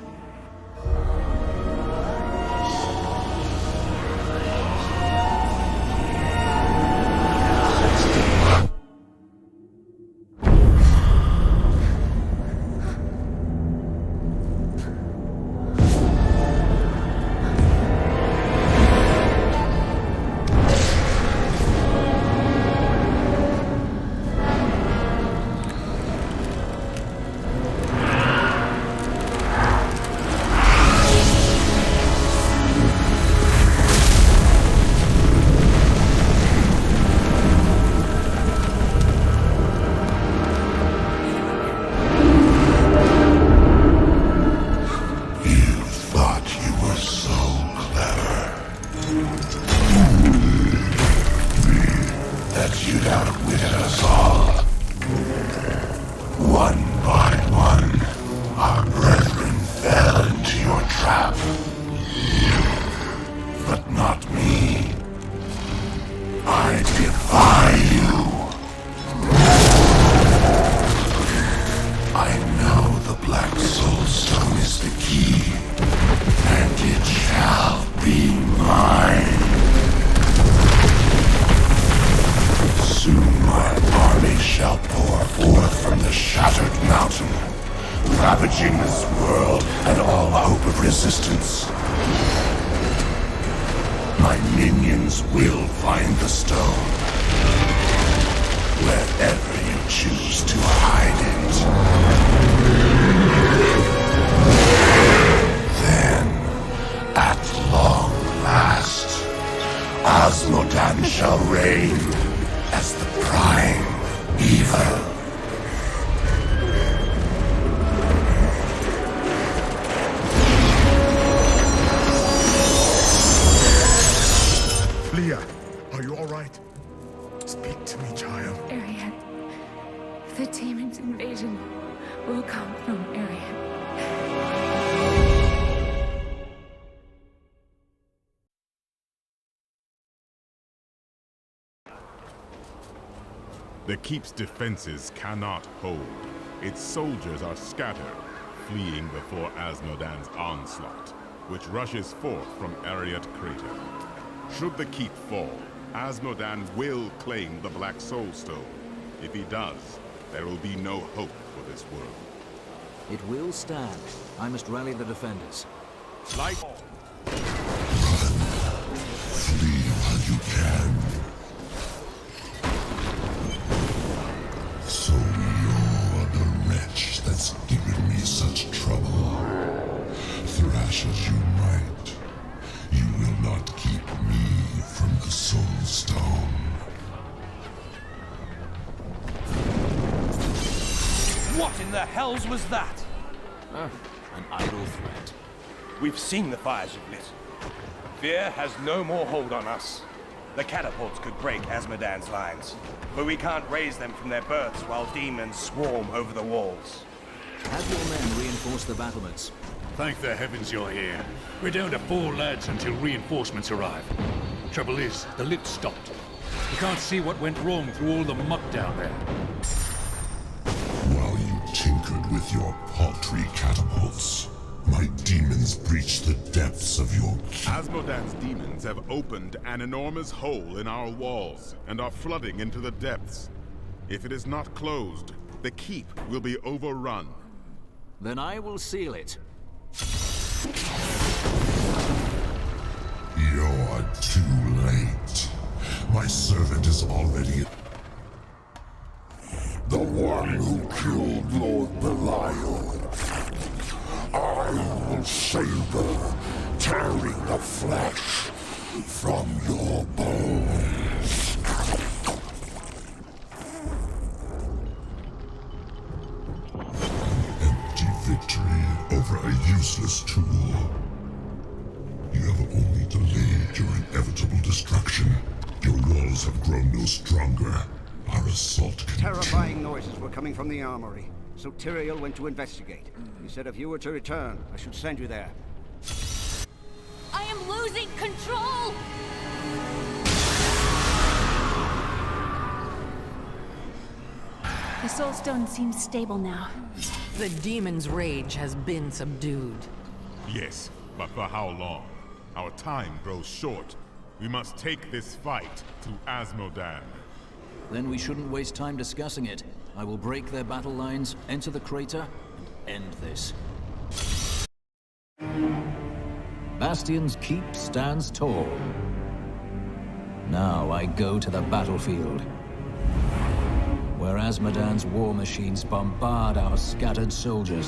[SPEAKER 6] Ravaging this world and all hope of resistance. My minions will find the stone. Wherever you choose to hide it. Then, at long last, Osmodan shall reign as the prime evil.
[SPEAKER 8] Leah, are you all right? Speak to me, child.
[SPEAKER 4] Arian. The demon's invasion will come from Arian.
[SPEAKER 8] The Keep's defenses cannot hold. Its soldiers are scattered, fleeing before Asmodan's onslaught, which rushes forth from Ariat Crater. Should the Keep fall, Asmodan will claim the Black Soul Stone. If he does, there will be no hope for this world.
[SPEAKER 1] It will stand. I must rally the defenders.
[SPEAKER 8] Light!
[SPEAKER 6] Flee while you can. So you're the wretch that's given me such trouble. Thrash as you might, you will not keep me from the Soul Stone.
[SPEAKER 10] What in the hells was that?
[SPEAKER 1] An idle threat.
[SPEAKER 10] We've seen the fires you've lit. Fear has no more hold on us. The catapults could break Asmodan's lines, but we can't raise them from their berths while demons swarm over the walls.
[SPEAKER 1] Have your men reinforce the battlements.
[SPEAKER 7] Thank the heavens you're here. We're down to 4 lads until reinforcements arrive. Trouble is, the lift stopped. We can't see what went wrong through all the muck down there.
[SPEAKER 6] While you tinkered with your paltry catapults, my demons breached the depths of your
[SPEAKER 8] Asmodan's demons have opened an enormous hole in our walls and are flooding into the depths. If it is not closed, the Keep will be overrun.
[SPEAKER 1] Then I will seal it.
[SPEAKER 6] You're too late. My servant is already... The one who killed Lord Belial. I will savor, tearing the flesh from your bones. An empty victory over a useless tool. You have only delayed your inevitable destruction. Your walls have grown no stronger. Our assault continues.
[SPEAKER 13] Terrifying noises were coming from the armory, so Tyrael went to investigate. He said if you were to return, I should send you there.
[SPEAKER 11] I am losing control!
[SPEAKER 4] The Soul Stone seems stable now.
[SPEAKER 21] The demon's rage has been subdued.
[SPEAKER 8] Yes, but for how long? Our time grows short. We must take this fight to Asmodan.
[SPEAKER 1] Then we shouldn't waste time discussing it. I will break their battle lines, enter the crater, and end this. Bastion's keep stands tall. Now I go to the battlefield, where Asmodan's war machines bombard our scattered soldiers.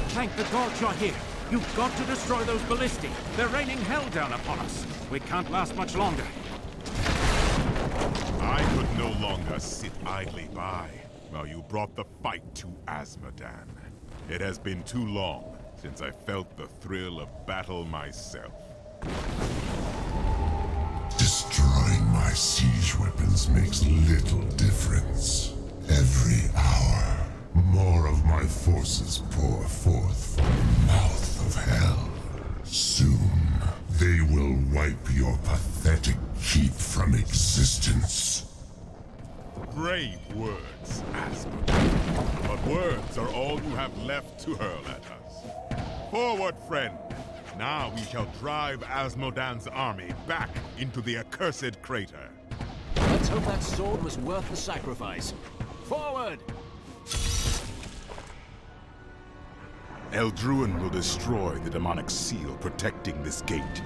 [SPEAKER 2] Thank the gods you're here. You've got to destroy those ballistae. They're raining hell down upon us. We can't last much longer.
[SPEAKER 8] I could no longer sit idly by while you brought the fight to Asmodan. It has been too long since I felt the thrill of battle myself.
[SPEAKER 6] Destroying my siege weapons makes little difference. Every hour, more of my forces pour forth from the mouth of hell. Soon, they will wipe your pathetic keep from existence.
[SPEAKER 8] Brave words, Asmodan. But words are all you have left to hurl at us. Forward, friend! Now we shall drive Asmodan's army back into the accursed crater.
[SPEAKER 1] Let's hope that sword was worth the sacrifice. Forward!
[SPEAKER 8] Eldruin will destroy the demonic seal protecting this gate.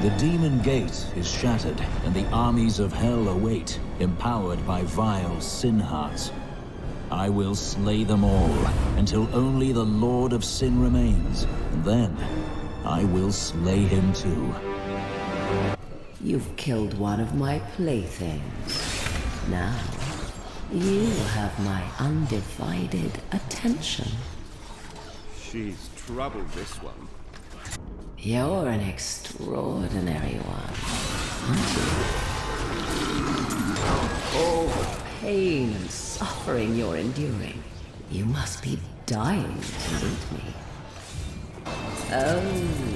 [SPEAKER 1] The demon gate is shattered, and the armies of hell await, empowered by vile sin hearts. I will slay them all, until only the Lord of Sin remains, and then I will slay him too.
[SPEAKER 15] You've killed one of my playthings. Now, you have my undivided attention.
[SPEAKER 10] She's trouble, this one.
[SPEAKER 15] You're an extraordinary one, aren't you? All the pain and suffering you're enduring. You must be dying to meet me. Oh,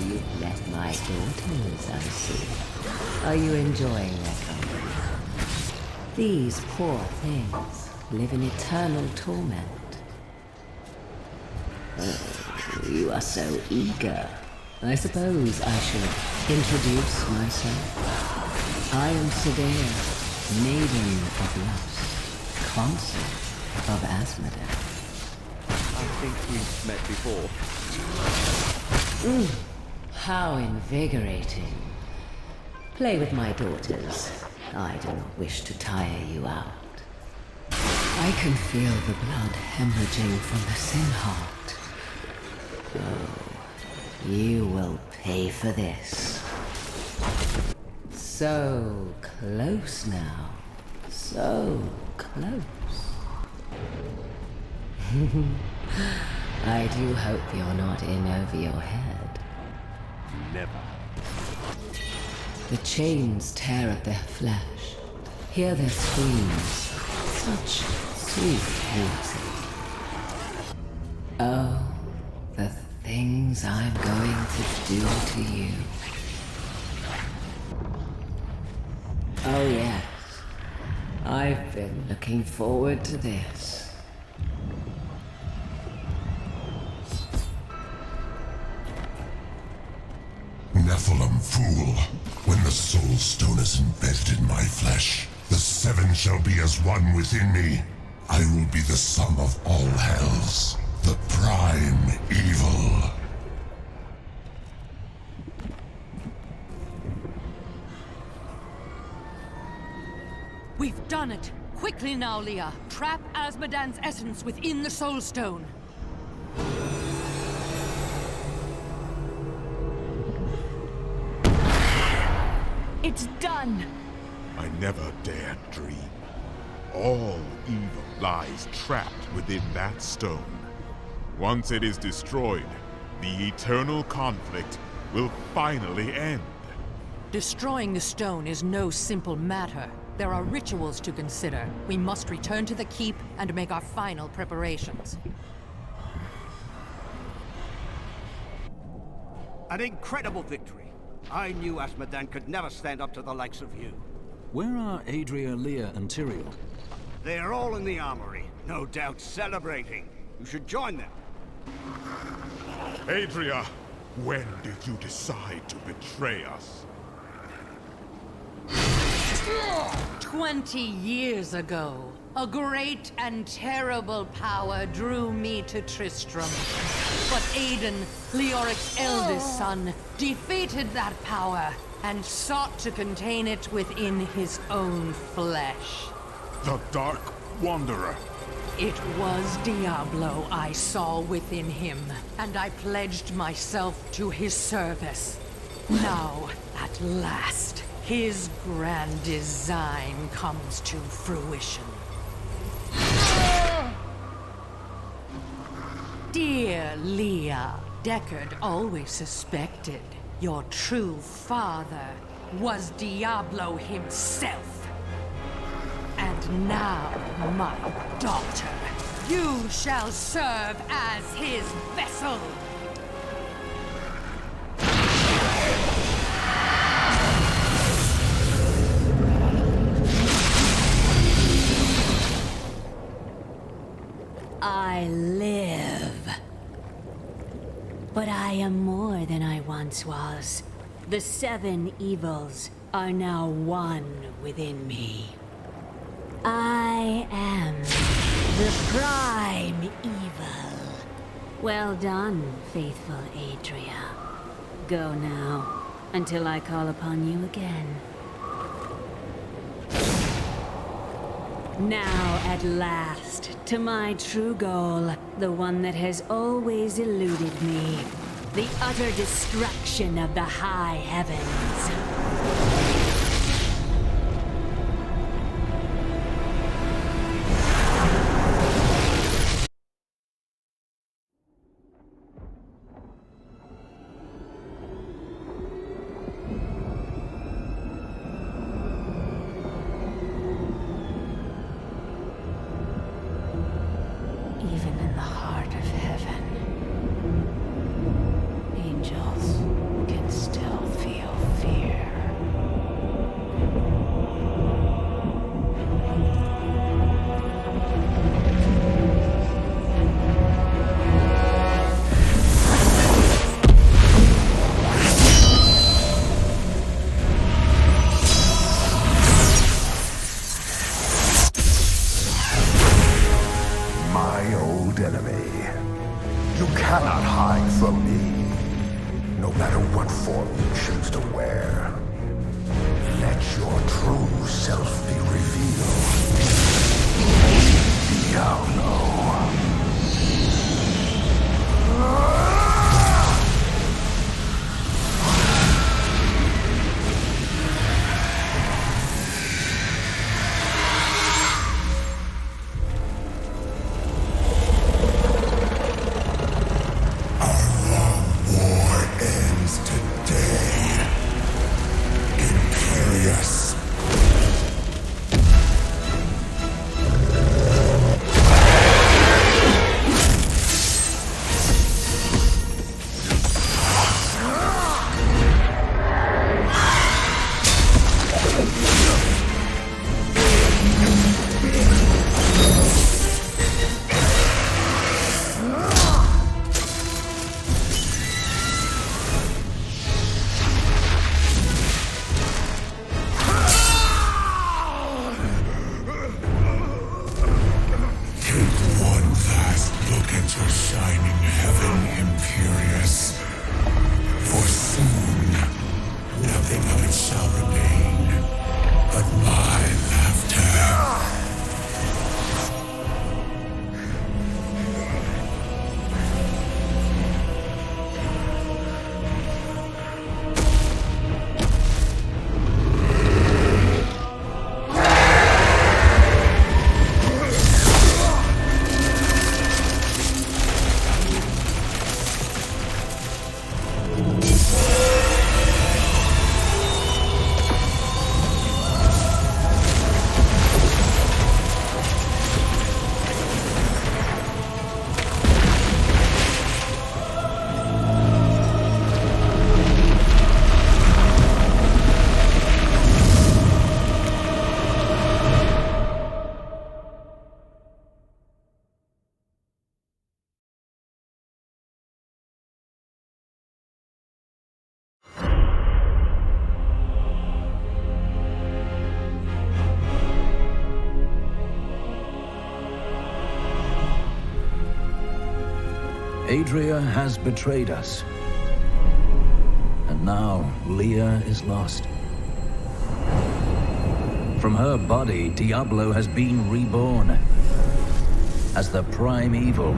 [SPEAKER 15] you've met my daughters, I see. Are you enjoying their company? These poor things live in eternal torment. Oh, you are so eager. I suppose I should introduce myself. I am Crusader, Maiden of Lust, Consort of Asmodan.
[SPEAKER 10] I think we've met before.
[SPEAKER 15] How invigorating. Play with my daughters. I do not wish to tire you out. I can feel the blood hemorrhaging from the sin heart. Oh. You will pay for this. So close now. So close. I do hope you're not in over your head.
[SPEAKER 10] Never.
[SPEAKER 15] The chains tear at their flesh. Hear their screams. Such sweet music. Oh, the things I'm going to do to you. Oh yes, I've been looking forward to this.
[SPEAKER 6] Nephilim fool, when the Soul Stone is embedded in my flesh, the seven shall be as one within me. I will be the sum of all hells. The prime evil.
[SPEAKER 21] We've done it! Quickly now, Leah! Trap Asmodan's essence within the Soul Stone!
[SPEAKER 4] It's done!
[SPEAKER 8] I never dared dream. All evil lies trapped within that stone. Once it is destroyed, the eternal conflict will finally end.
[SPEAKER 21] Destroying the stone is no simple matter. There are rituals to consider. We must return to the keep and make our final preparations.
[SPEAKER 13] An incredible victory. I knew Asmodan could never stand up to the likes of you.
[SPEAKER 1] Where are Adria, Leah, and Tyrael?
[SPEAKER 13] They are all in the armory, no doubt celebrating. You should join them.
[SPEAKER 8] Adria, when did you decide to betray us?
[SPEAKER 21] 20 years ago, a great and terrible power drew me to Tristram. But Aiden, Leoric's eldest son, defeated that power and sought to contain it within his own flesh.
[SPEAKER 8] The Dark Wanderer.
[SPEAKER 21] It was Diablo I saw within him, and I pledged myself to his service. Now, at last, his grand design comes to fruition. Dear Leah, Deckard always suspected your true father was Diablo himself. And now, my daughter, you shall serve as his vessel.
[SPEAKER 4] I live. But I am more than I once was. The 7 evils are now one within me. I am the prime evil. Well done, faithful Adria. Go now, until I call upon you again. Now, at last, to my true goal, the one that has always eluded me. The utter destruction of the high heavens. Even in the heart of heaven, angels can still feel fear.
[SPEAKER 5] My old enemy. You cannot hide from me, no matter what form you choose to wear. Let your true self be revealed. Diablo.
[SPEAKER 1] Adria has betrayed us. And now, Leah is lost. From her body, Diablo has been reborn as the prime evil.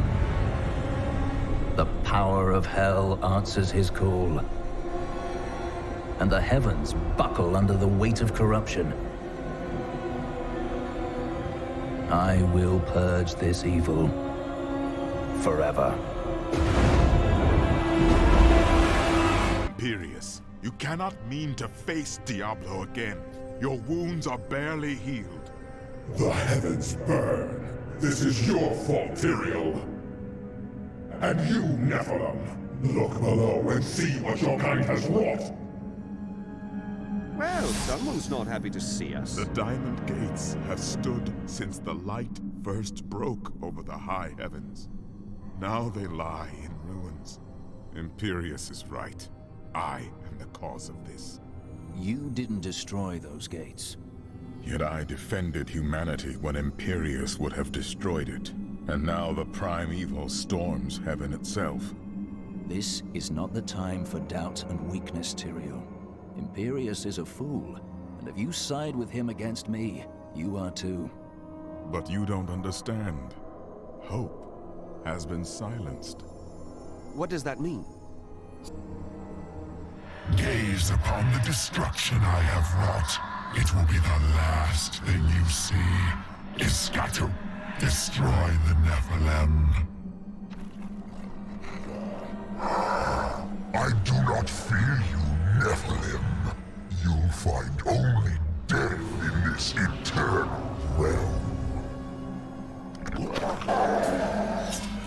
[SPEAKER 1] The power of hell answers his call, and the heavens buckle under the weight of corruption. I will purge this evil forever.
[SPEAKER 8] Imperius, you cannot mean to face Diablo again. Your wounds are barely healed.
[SPEAKER 3] The heavens burn. This is your fault, Tyrael. And you, Nephilim, look below and see what your kind has wrought.
[SPEAKER 10] Well, someone's not happy to see us.
[SPEAKER 8] The Diamond Gates have stood since the light first broke over the high heavens. Now they lie in ruins. Imperius is right. I am the cause of this.
[SPEAKER 1] You didn't destroy those gates.
[SPEAKER 8] Yet I defended humanity when Imperius would have destroyed it. And now the prime evil storms heaven itself.
[SPEAKER 1] This is not the time for doubt and weakness, Tyrael. Imperius is a fool, and if you side with him against me, you are too.
[SPEAKER 8] But you don't understand. Hope has been silenced.
[SPEAKER 10] What does that mean?
[SPEAKER 3] Gaze upon the destruction I have wrought. It will be the last thing you see. Iskatu, destroy the Nephilim. I do not fear you, Nephilim. You'll find only death in this eternal realm.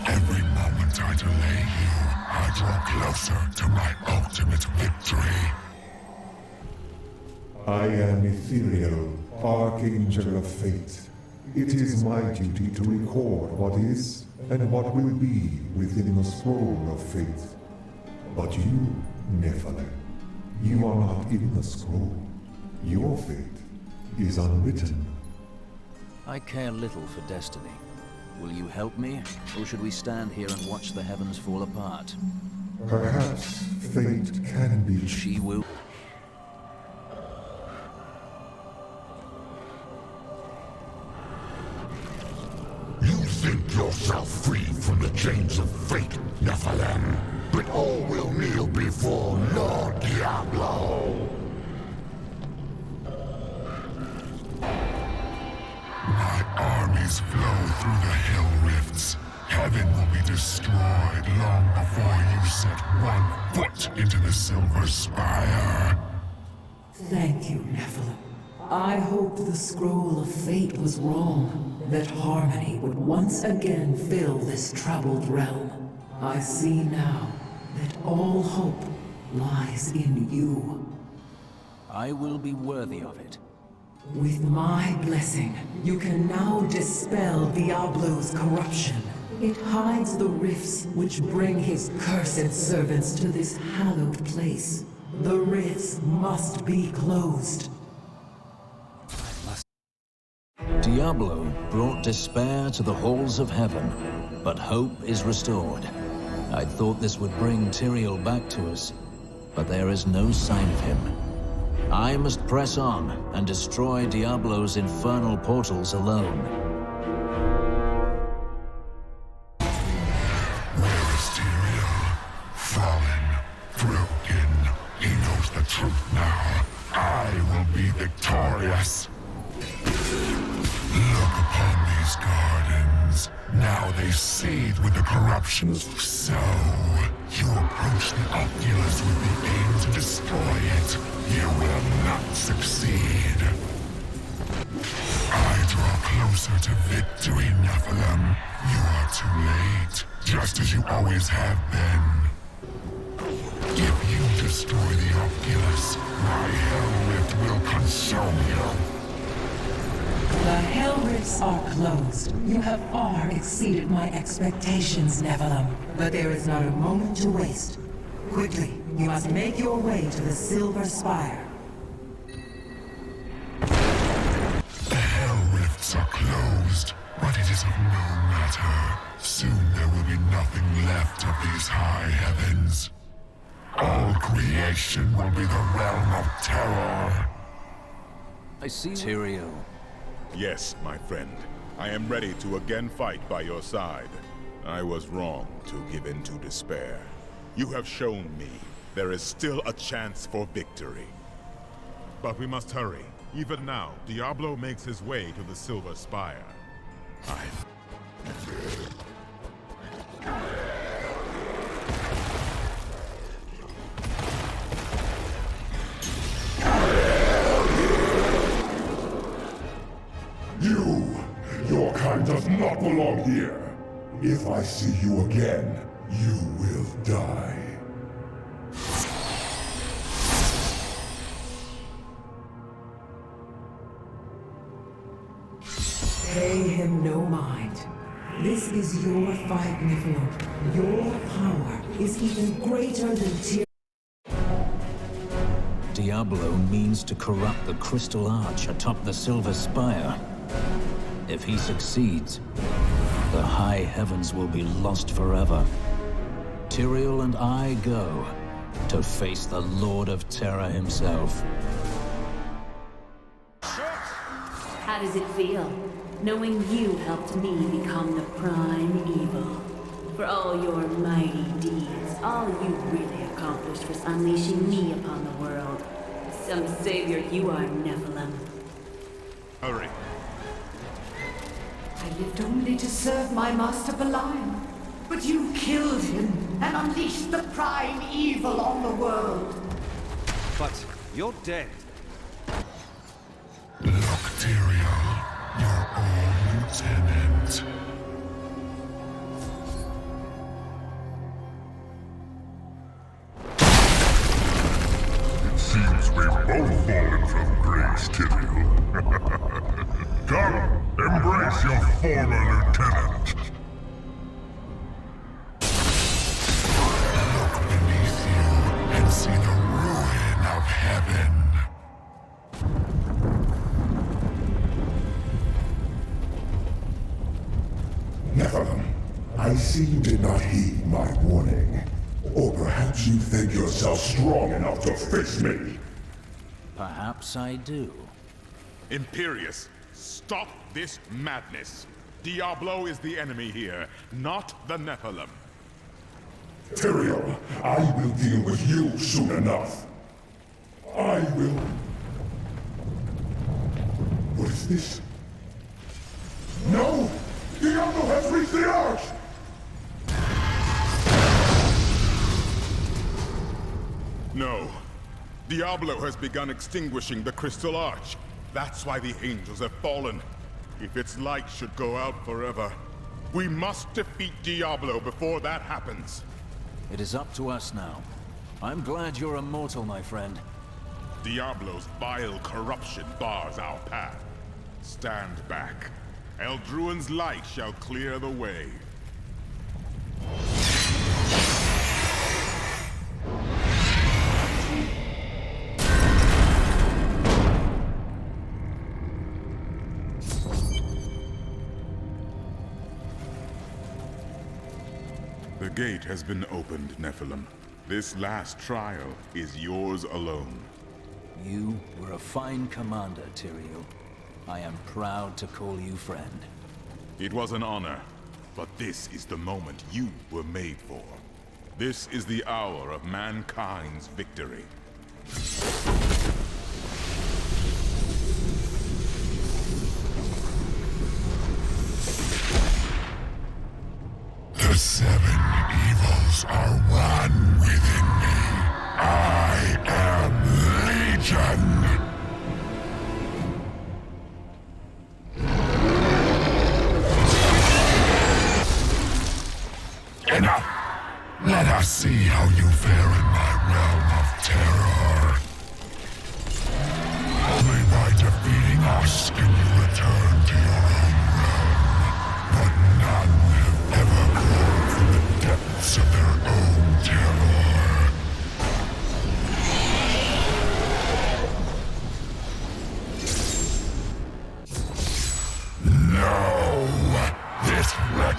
[SPEAKER 3] Every moment I delay you, I draw closer to my ultimate victory. I am Ethereal, Archangel of Fate. It is my duty to record what is and what will be within the scroll of fate. But you, Nephilim, you are not in the scroll. Your fate is unwritten.
[SPEAKER 1] I care little for destiny. Will you help me, or should we stand here and watch the heavens fall apart?
[SPEAKER 3] Perhaps fate can be...
[SPEAKER 1] She will...
[SPEAKER 3] You think yourself free from the chains of fate, Nephilim, but all will kneel before Lord Diablo. My armies flow through the hell rifts. Heaven will be destroyed long before you set one foot into the Silver Spire.
[SPEAKER 15] Thank you, Nephilim. I hoped the scroll of fate was wrong, that harmony would once again fill this troubled realm. I see now that all hope lies in you.
[SPEAKER 1] I will be worthy of it.
[SPEAKER 15] With my blessing, you can now dispel Diablo's corruption. It hides the rifts which bring his cursed servants to this hallowed place. The rifts must be closed.
[SPEAKER 1] Diablo brought despair to the halls of heaven, but hope is restored. I thought this would bring Tyrael back to us, but there is no sign of him. I must press on and destroy Diablo's infernal portals alone.
[SPEAKER 3] Where is Tyrael? Fallen, broken. He knows the truth now. I will be victorious. Look upon these gardens. Now they seethe with the corruptions. So, you approach the Oculus with the aim to destroy it. You will not succeed. I draw closer to victory, Nephilim. You are too late, just as you always have been. If you destroy the Oculus, my hell rift will consume you.
[SPEAKER 15] The hell rifts are closed. You have far exceeded my expectations, Nephilim. But there is not a moment to waste. Quickly, you must make your way to the Silver Spire.
[SPEAKER 3] The hell rifts are closed.
[SPEAKER 8] But it is of no matter. Soon there will be nothing left of these high heavens. All creation will be the realm of terror.
[SPEAKER 1] I see Tyrael.
[SPEAKER 12] Yes, my friend. I am ready to again fight by your side. I was wrong to give in to despair. You have shown me there is still a chance for victory.
[SPEAKER 14] But we must hurry. Even now, Diablo makes his way to the Silver Spire.
[SPEAKER 3] Your kind does not belong here. If I see you again, you will die.
[SPEAKER 15] Pay him no mind. This is your fight, Nephilim. Your power is even greater than Tyr.
[SPEAKER 1] Diablo means to corrupt the Crystal Arch atop the Silver Spire. If he succeeds, the high heavens will be lost forever. Tyrael and I go to face the Lord of Terror himself.
[SPEAKER 4] How does it feel, knowing you helped me become the prime evil? For all your mighty deeds, all you really accomplished was unleashing me upon the world. Some savior you are, Nephilim.
[SPEAKER 14] Hurry.
[SPEAKER 9] I lived only to serve my master Belial. But you killed him and unleashed the prime evil on the world.
[SPEAKER 10] But you're dead.
[SPEAKER 8] Look, Tyrael, your old lieutenant.
[SPEAKER 3] It seems we've both fallen from grace, Tyrael. Come, embrace your former lieutenant.
[SPEAKER 8] Look beneath you and see the ruin of heaven.
[SPEAKER 3] Nephilim, I see you did not heed my warning. Or perhaps you think yourself strong enough to face me.
[SPEAKER 1] Perhaps I do.
[SPEAKER 14] Imperius, stop this madness. Diablo is the enemy here, not the Nephilim.
[SPEAKER 3] Tyrael, I will deal with you soon enough. I will... What is this? No! Diablo has reached the Arch!
[SPEAKER 12] No. Diablo has begun extinguishing the Crystal Arch. That's why the angels have fallen. If its light should go out forever, we must defeat Diablo before that happens.
[SPEAKER 1] It is up to us now. I'm glad you're immortal, my friend.
[SPEAKER 12] Diablo's vile corruption bars our path. Stand back. Eldruin's light shall clear the way. The gate has been opened, Nephilim. This last trial is yours alone.
[SPEAKER 1] You were a fine commander, Tyrael. I am proud to call you friend.
[SPEAKER 12] It was an honor, but this is the moment you were made for. This is the hour of mankind's victory.
[SPEAKER 8] The seven evils are one within me. I am Legion. Enough! Let us see how you fare in my realm of terror.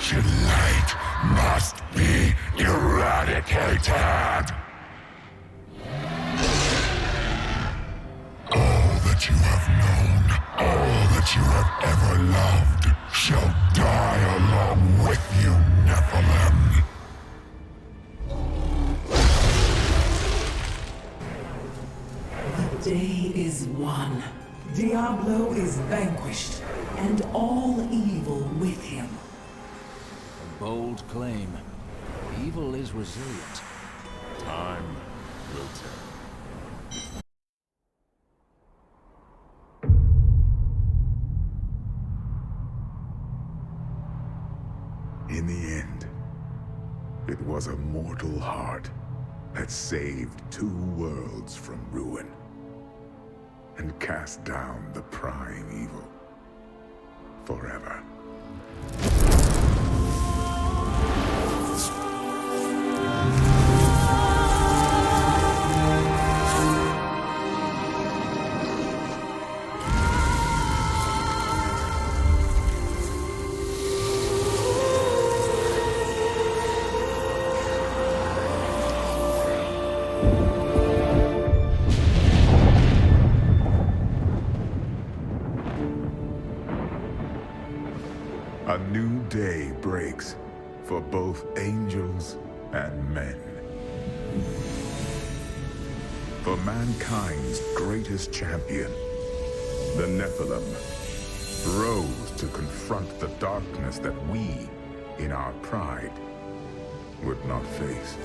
[SPEAKER 6] ancient light must be eradicated! All that you have known, all that you have ever loved, shall die along with you, Nephilim.
[SPEAKER 15] The day is won. Diablo is vanquished, and all evil with him.
[SPEAKER 1] A bold claim. Evil is resilient.
[SPEAKER 14] Time will tell.
[SPEAKER 8] In the end, it was a mortal heart that saved 2 worlds from ruin and cast down the prime evil forever. A new day breaks for both angels and men. For mankind's greatest champion, the Nephilim, rose to confront the darkness that we, in our pride, would not face.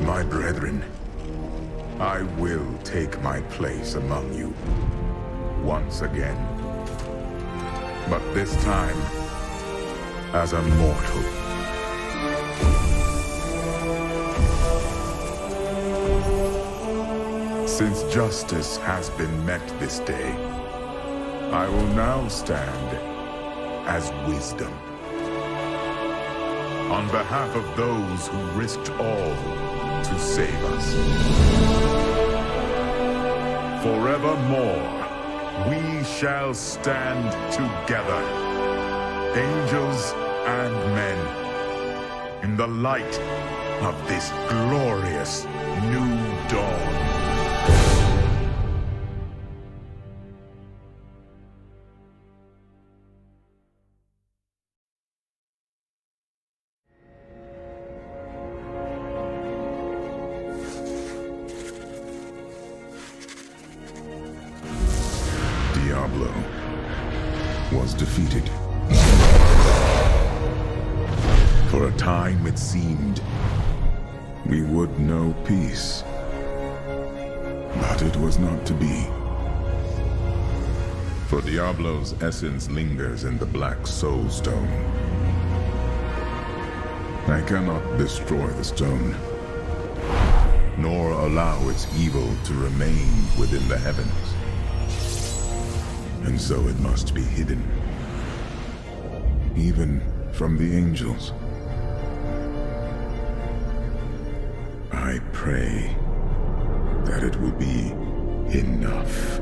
[SPEAKER 8] My brethren, I will take my place among you once again. But this time, as a mortal. Since justice has been met this day, I will now stand as wisdom. On behalf of those who risked all to save us. Forevermore, we shall stand together, angels and men, in the light of this glorious new dawn. Diablo was defeated. For a time it seemed we would know peace. But it was not to be. For Diablo's essence lingers in the Black Soul Stone. I cannot destroy the stone, nor allow its evil to remain within the heavens. And so it must be hidden, even from the angels. I pray that it will be enough.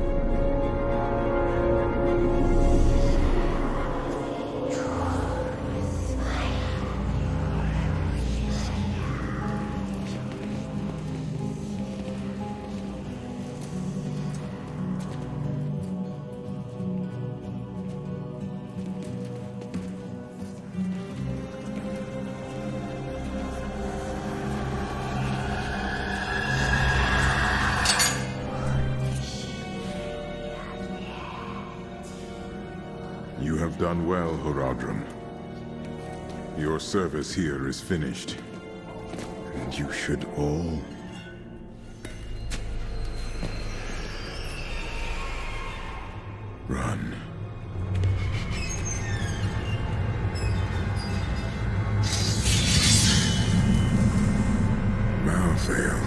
[SPEAKER 8] You have done well, Horadrim. Your service here is finished. And you should all run. Malthael.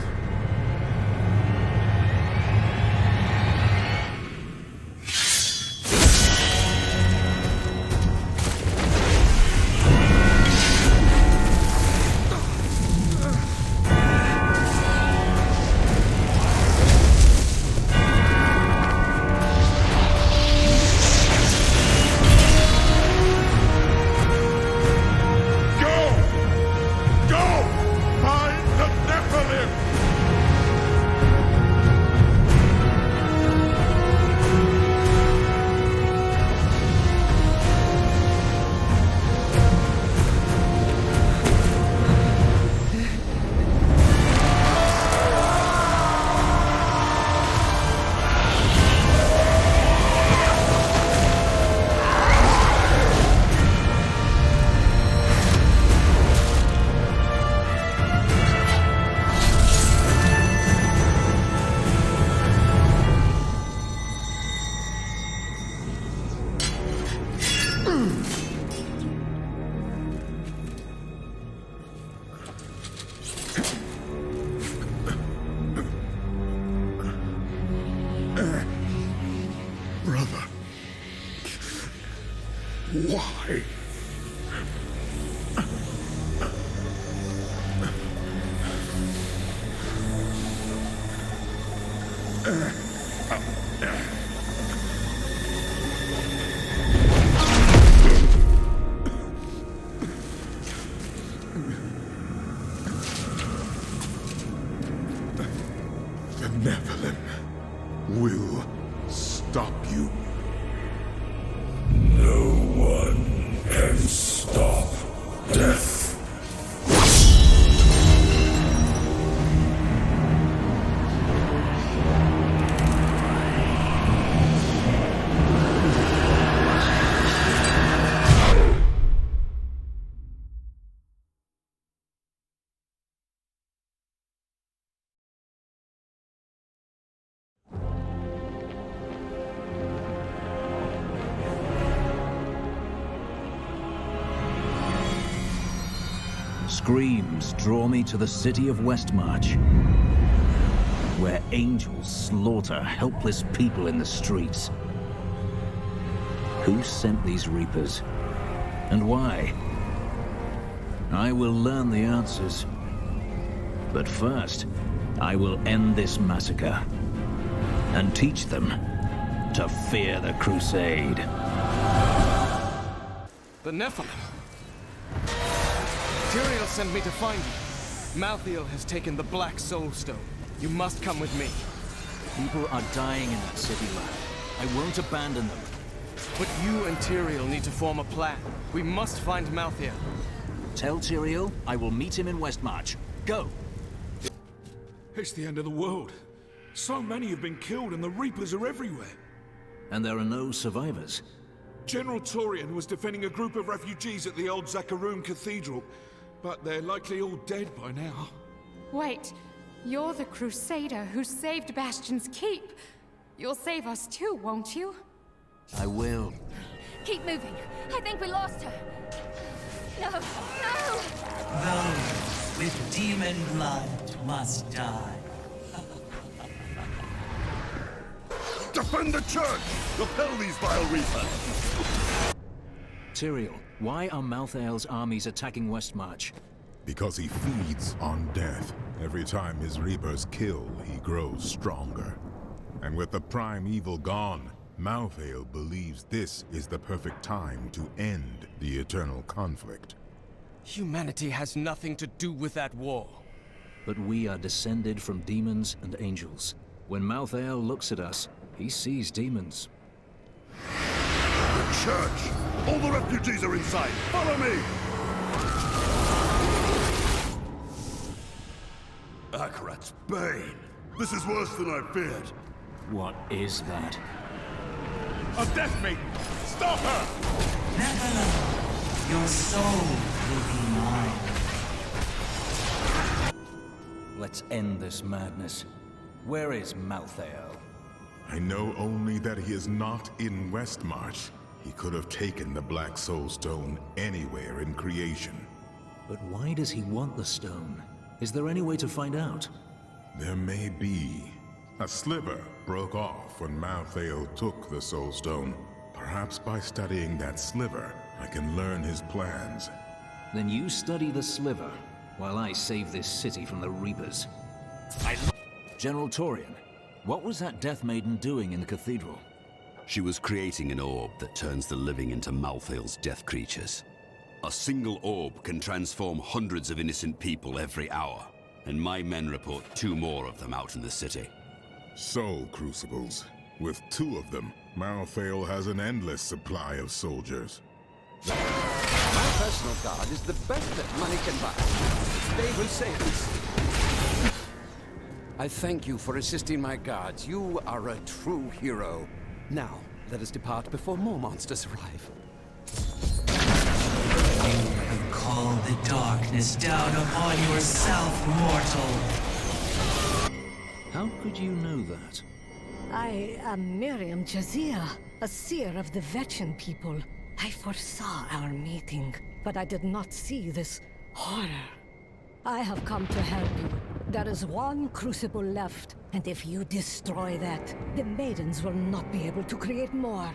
[SPEAKER 12] Why? The Nephilim will stop you.
[SPEAKER 6] No one can stop death.
[SPEAKER 1] Screams draw me to the city of Westmarch, where angels slaughter helpless people in the streets. Who sent these reapers? And why? I will learn the answers. But first, I will end this massacre and teach them to fear the Crusade.
[SPEAKER 17] The Nephilim! Tyrael sent me to find you. Malthael has taken the Black Soul Stone. You must come with me.
[SPEAKER 1] People are dying in that city, lad. I won't abandon them.
[SPEAKER 17] But you and Tyrael need to form a plan. We must find Malthael.
[SPEAKER 1] Tell Tyrael I will meet him in Westmarch. Go!
[SPEAKER 18] It's the end of the world. So many have been killed and the Reapers are everywhere.
[SPEAKER 1] And there are no survivors.
[SPEAKER 18] General Torian was defending a group of refugees at the old Zakharoon Cathedral, but they're likely all dead by now.
[SPEAKER 23] Wait, you're the Crusader who saved Bastion's Keep. You'll save us too, won't you?
[SPEAKER 1] I will.
[SPEAKER 23] Keep moving. I think we lost her. No, no!
[SPEAKER 24] Those with demon blood must die.
[SPEAKER 6] Defend the church! Repel these vile reapers!
[SPEAKER 1] Tyrael, why are Malthael's armies attacking Westmarch?
[SPEAKER 12] Because he feeds on death. Every time his reapers kill, he grows stronger. And with the prime evil gone, Malthael believes this is the perfect time to end the eternal conflict.
[SPEAKER 17] Humanity has nothing to do with that war.
[SPEAKER 1] But we are descended from demons and angels. When Malthael looks at us, he sees demons.
[SPEAKER 6] The church! All the refugees are inside! Follow me! Akarat's bane! This is worse than I feared.
[SPEAKER 1] What is that?
[SPEAKER 6] A death maiden! Stop her!
[SPEAKER 24] Nephilim, your soul will be mine.
[SPEAKER 1] Let's end this madness. Where is Malthael?
[SPEAKER 12] I know only that he is not in Westmarch. He could have taken the Black Soul Stone anywhere in creation.
[SPEAKER 1] But why does he want the stone? Is there any way to find out?
[SPEAKER 12] There may be. A sliver broke off when Malthael took the Soul Stone. Perhaps by studying that sliver, I can learn his plans.
[SPEAKER 1] Then you study the sliver, while I save this city from the Reapers. General Torian, what was that Death Maiden doing in the cathedral?
[SPEAKER 25] She was creating an orb that turns the living into Malthael's death creatures. A single orb can transform hundreds of innocent people every hour, and my men report 2 more of them out in the city.
[SPEAKER 12] Soul Crucibles. With 2 of them, Malthael has an endless supply of soldiers.
[SPEAKER 13] My personal guard is the best that money can buy. They will save us. I thank you for assisting my guards. You are a true hero. Now, let us depart before more monsters arrive.
[SPEAKER 24] You have called the darkness down upon yourself, mortal.
[SPEAKER 1] How could you know that?
[SPEAKER 26] I am Miriam Jazia, a seer of the Vetchin people. I foresaw our meeting, but I did not see this horror. I have come to help you. There is one crucible left, and if you destroy that, the maidens will not be able to create more.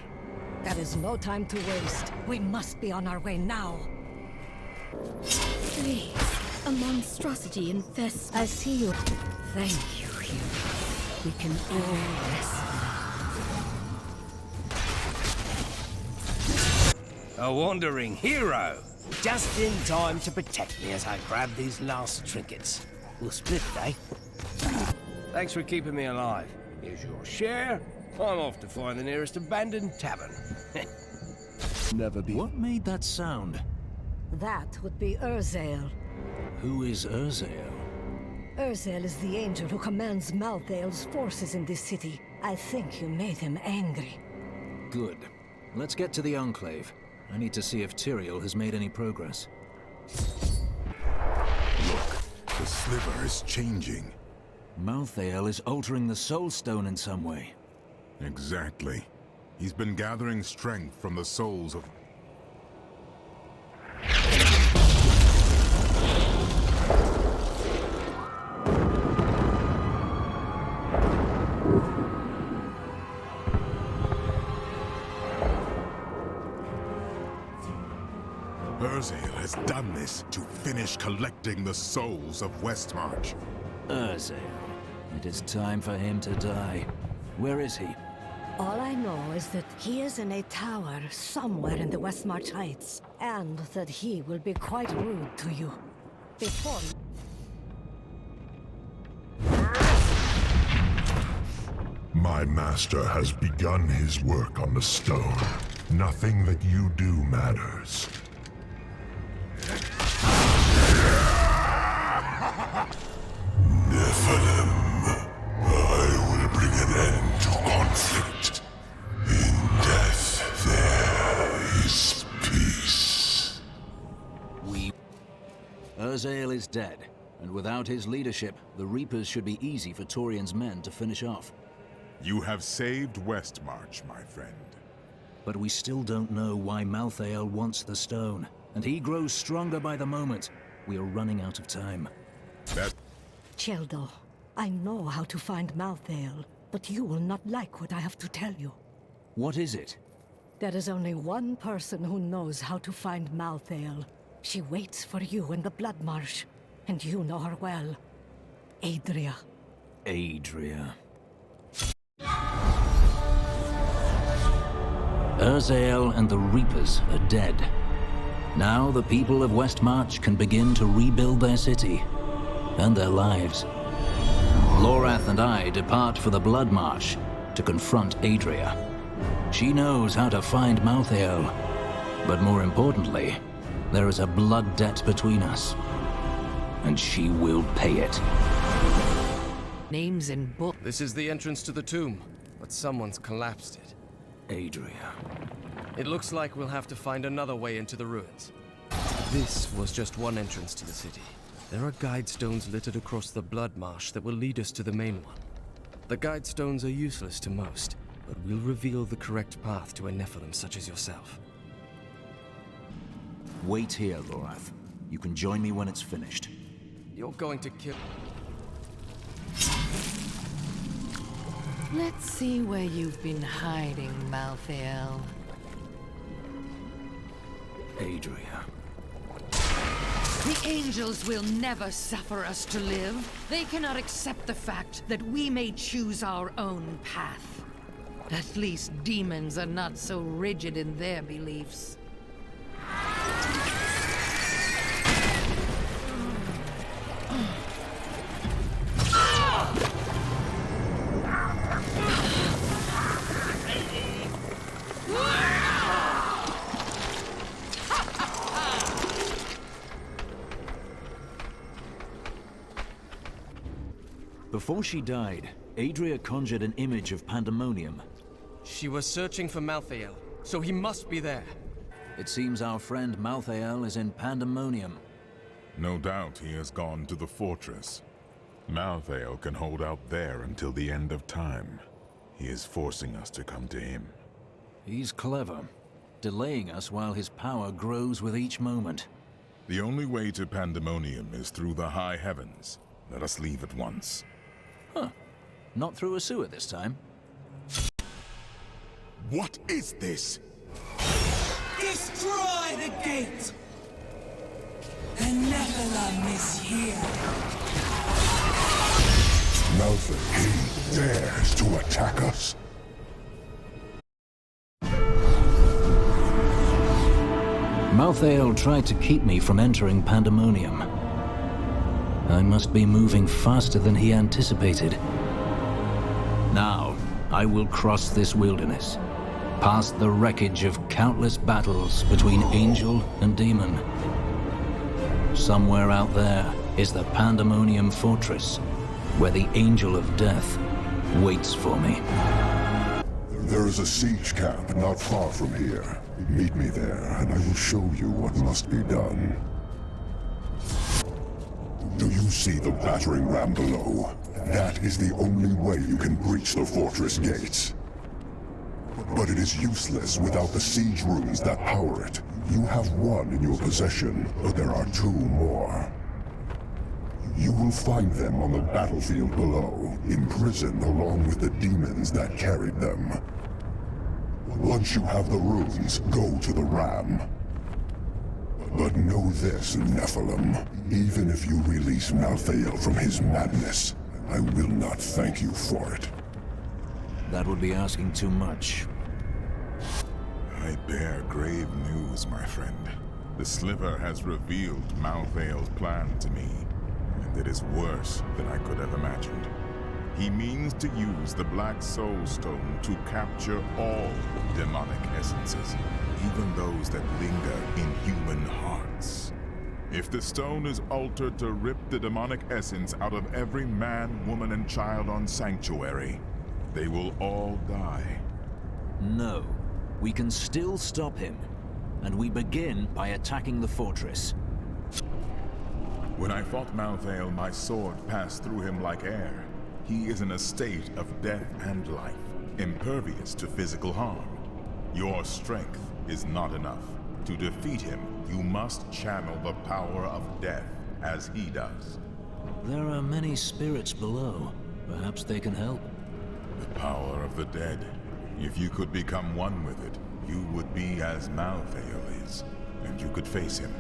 [SPEAKER 26] There is no time to waste. We must be on our way now.
[SPEAKER 7] Please, a monstrosity infests.
[SPEAKER 26] I see you. Thank you, hero. We can all rest
[SPEAKER 11] now. A wandering hero! Just in time to protect me as I grab these last trinkets. We'll split, eh? Thanks for keeping me alive. Here's your share. I'm off to find the nearest abandoned tavern.
[SPEAKER 1] Never be. What made that sound?
[SPEAKER 26] That would be Urzael.
[SPEAKER 1] Who is Urzael?
[SPEAKER 26] Urzael is the angel who commands Malthael's forces in this city. I think you made him angry.
[SPEAKER 1] Good. Let's get to the Enclave. I need to see if Tyrael has made any progress.
[SPEAKER 8] Look, the sliver is changing.
[SPEAKER 1] Malthael is altering the Soul Stone in some way.
[SPEAKER 12] Exactly. He's been gathering strength from the souls of... Urzael has done this to finish collecting the souls of Westmarch.
[SPEAKER 1] Urzael. It is time for him to die. Where is he?
[SPEAKER 26] All I know is that he is in a tower somewhere in the Westmarch Heights, and that he will be quite rude to you. Before...
[SPEAKER 3] My master has begun his work on the stone. Nothing that you do matters. Nephilim, I will bring an end to conflict. In death, there is peace.
[SPEAKER 1] Urzael is dead, and without his leadership, the Reapers should be easy for Torian's men to finish off.
[SPEAKER 12] You have saved Westmarch, my friend.
[SPEAKER 1] But we still don't know why Malthael wants the stone, and he grows stronger by the moment. We are running out of time.
[SPEAKER 26] Cheldo, I know how to find Malthael, but you will not like what I have to tell you.
[SPEAKER 1] What is it?
[SPEAKER 26] There is only one person who knows how to find Malthael. She waits for you in the Blood Marsh, and you know her well. Adria.
[SPEAKER 1] Adria. Urzael and the Reapers are dead. Now the people of Westmarch can begin to rebuild their city and their lives. Lorath and I depart for the Blood Marsh to confront Adria. She knows how to find Malthael, but more importantly, there is a blood debt between us, and she will pay it.
[SPEAKER 21] Names in book.
[SPEAKER 17] This is the entrance to the tomb, but someone's collapsed it.
[SPEAKER 1] Adria.
[SPEAKER 17] It looks like we'll have to find another way into the ruins. This was just one entrance to the city. There are guide stones littered across the Blood Marsh that will lead us to the main one. The guide stones are useless to most, but will reveal the correct path to a Nephilim such as yourself.
[SPEAKER 1] Wait here, Lorath. You can join me when it's finished.
[SPEAKER 17] You're going to kill...
[SPEAKER 21] Let's see where you've been hiding, Malthael.
[SPEAKER 1] Adria.
[SPEAKER 21] The angels will never suffer us to live. They cannot accept the fact that we may choose our own path. At least demons are not so rigid in their beliefs.
[SPEAKER 1] Before she died, Adria conjured an image of Pandemonium.
[SPEAKER 17] She was searching for Malthael, so he must be there.
[SPEAKER 1] It seems our friend Malthael is in Pandemonium.
[SPEAKER 12] No doubt he has gone to the fortress. Malthael can hold out there until the end of time. He is forcing us to come to him.
[SPEAKER 1] He's clever, delaying us while his power grows with each moment.
[SPEAKER 12] The only way to Pandemonium is through the high heavens. Let us leave at once.
[SPEAKER 1] Huh. Not through a sewer this time.
[SPEAKER 8] What is this?
[SPEAKER 24] Destroy the gate! The Nephilim is here!
[SPEAKER 3] Malphite, he dares to attack us?
[SPEAKER 1] Malthael tried to keep me from entering Pandemonium. I must be moving faster than he anticipated. Now, I will cross this wilderness, past the wreckage of countless battles between angel and demon. Somewhere out there is the Pandemonium Fortress, where the Angel of Death waits for me.
[SPEAKER 3] There is a siege camp not far from here. Meet me there, and I will show you what must be done. Do you see the battering ram below? That is the only way you can breach the fortress gates. But it is useless without the siege rooms that power it. You have one in your possession, but there are two more. You will find them on the battlefield below, imprisoned along with the demons that carried them. Once you have the runes, go to the ram. But know this, Nephilim. Even if you release Malthael from his madness, I will not thank you for it.
[SPEAKER 1] That would be asking too much.
[SPEAKER 12] I bear grave news, my friend. The Sliver has revealed Malthael's plan to me, and it is worse than I could have imagined. He means to use the Black Soul Stone to capture all demonic essences, even those that linger in human hearts. If the stone is altered to rip the demonic essence out of every man, woman, and child on Sanctuary, they will all die.
[SPEAKER 1] No, we can still stop him, and we begin by attacking the fortress.
[SPEAKER 12] When I fought Malthael, my sword passed through him like air. He is in a state of death and life, impervious to physical harm. Your strength is not enough. To defeat him, you must channel the power of death, as he does.
[SPEAKER 1] There are many spirits below. Perhaps they can help.
[SPEAKER 12] The power of the dead. If you could become one with it, you would be as Malthael is, and you could face him.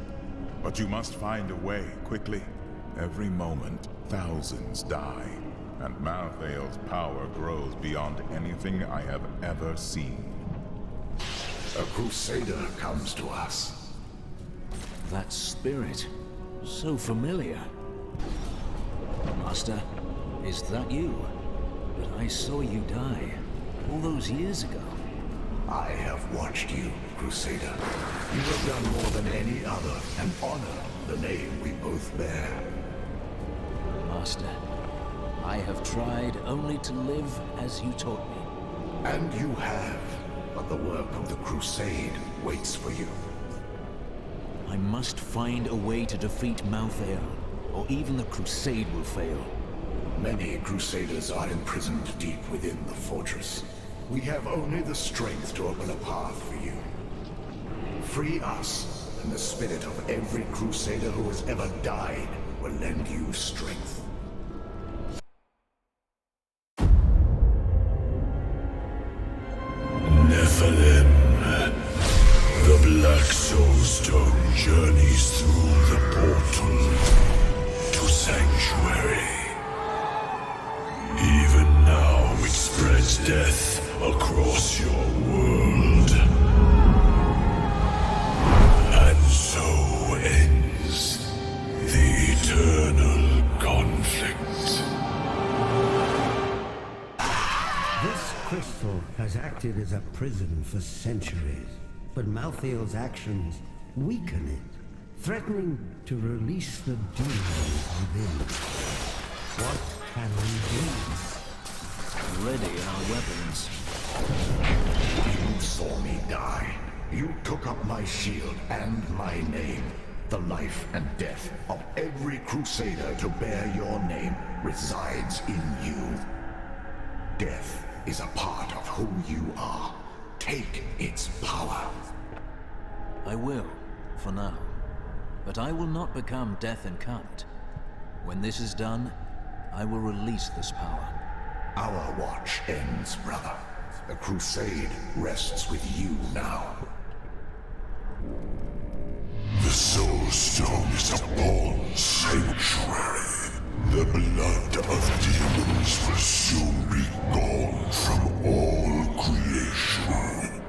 [SPEAKER 12] But you must find a way, quickly. Every moment, thousands die, and Malthael's power grows beyond anything I have ever seen.
[SPEAKER 2] A Crusader comes to us.
[SPEAKER 1] That spirit, so familiar. Master, is that you? But I saw you die all those years ago.
[SPEAKER 2] I have watched you, Crusader. You have done more than any other and honor the name we both bear.
[SPEAKER 1] Master, I have tried only to live as you taught me.
[SPEAKER 2] And you have, but the work of the Crusade waits for you.
[SPEAKER 1] I must find a way to defeat Malthael, or even the Crusade will fail.
[SPEAKER 2] Many Crusaders are imprisoned deep within the fortress. We have only the strength to open a path for you. Free us, and the spirit of every Crusader who has ever died will lend you strength.
[SPEAKER 6] Nephilim. The Black Soul Stone journeys through the portal to Sanctuary. Even now it spreads death across your world. And so ends the eternal conflict.
[SPEAKER 5] This crystal has acted as a prison for centuries, but Malthael's actions weaken it, threatening to release the demons within. What can we do?
[SPEAKER 1] Ready our weapons.
[SPEAKER 2] You saw me die. You took up my shield and my name. The life and death of every Crusader to bear your name resides in you. Death is a part of who you are. Take its power.
[SPEAKER 1] I will, for now. But I will not become Death incarnate. When this is done, I will release this power.
[SPEAKER 2] Our watch ends, brother. The crusade rests with you now.
[SPEAKER 8] The Soul Stone is a born sanctuary. The blood of demons will soon be gone from all creation.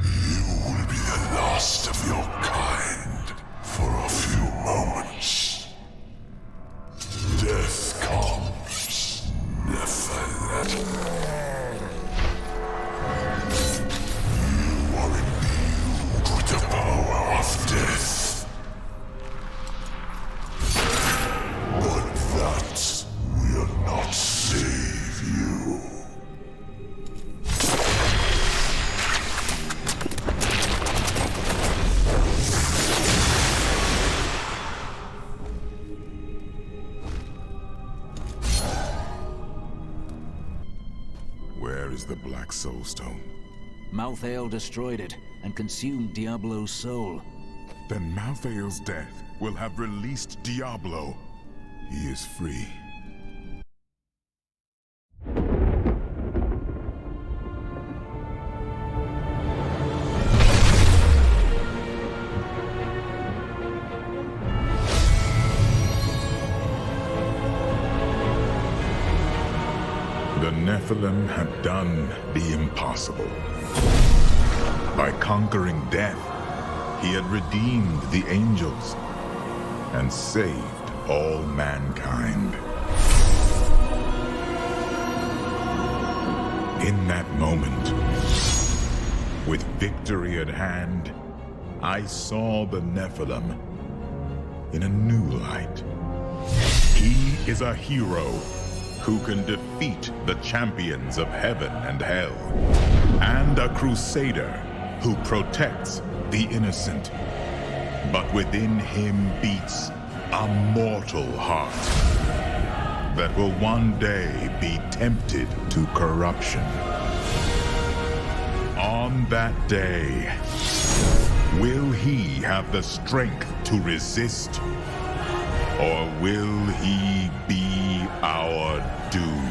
[SPEAKER 8] You will be the last of your kind for a few moments. Death comes, Nephilim. You are imbued with the power of death. But that will not save you.
[SPEAKER 14] Where is the Black Soul Stone?
[SPEAKER 1] Malthael destroyed it and consumed Diablo's soul.
[SPEAKER 14] Then Malthael's death will have released Diablo. He is free. The Nephilim had done the impossible. By conquering death, he had redeemed the angels and saved all mankind. In that moment, with victory at hand, I saw the Nephilim in a new light. He is a hero who can defeat the champions of heaven and hell, and a crusader who protects the innocent. But within him beats a mortal heart that will one day be tempted to corruption. On that day, will he have the strength to resist, or will he be our doom?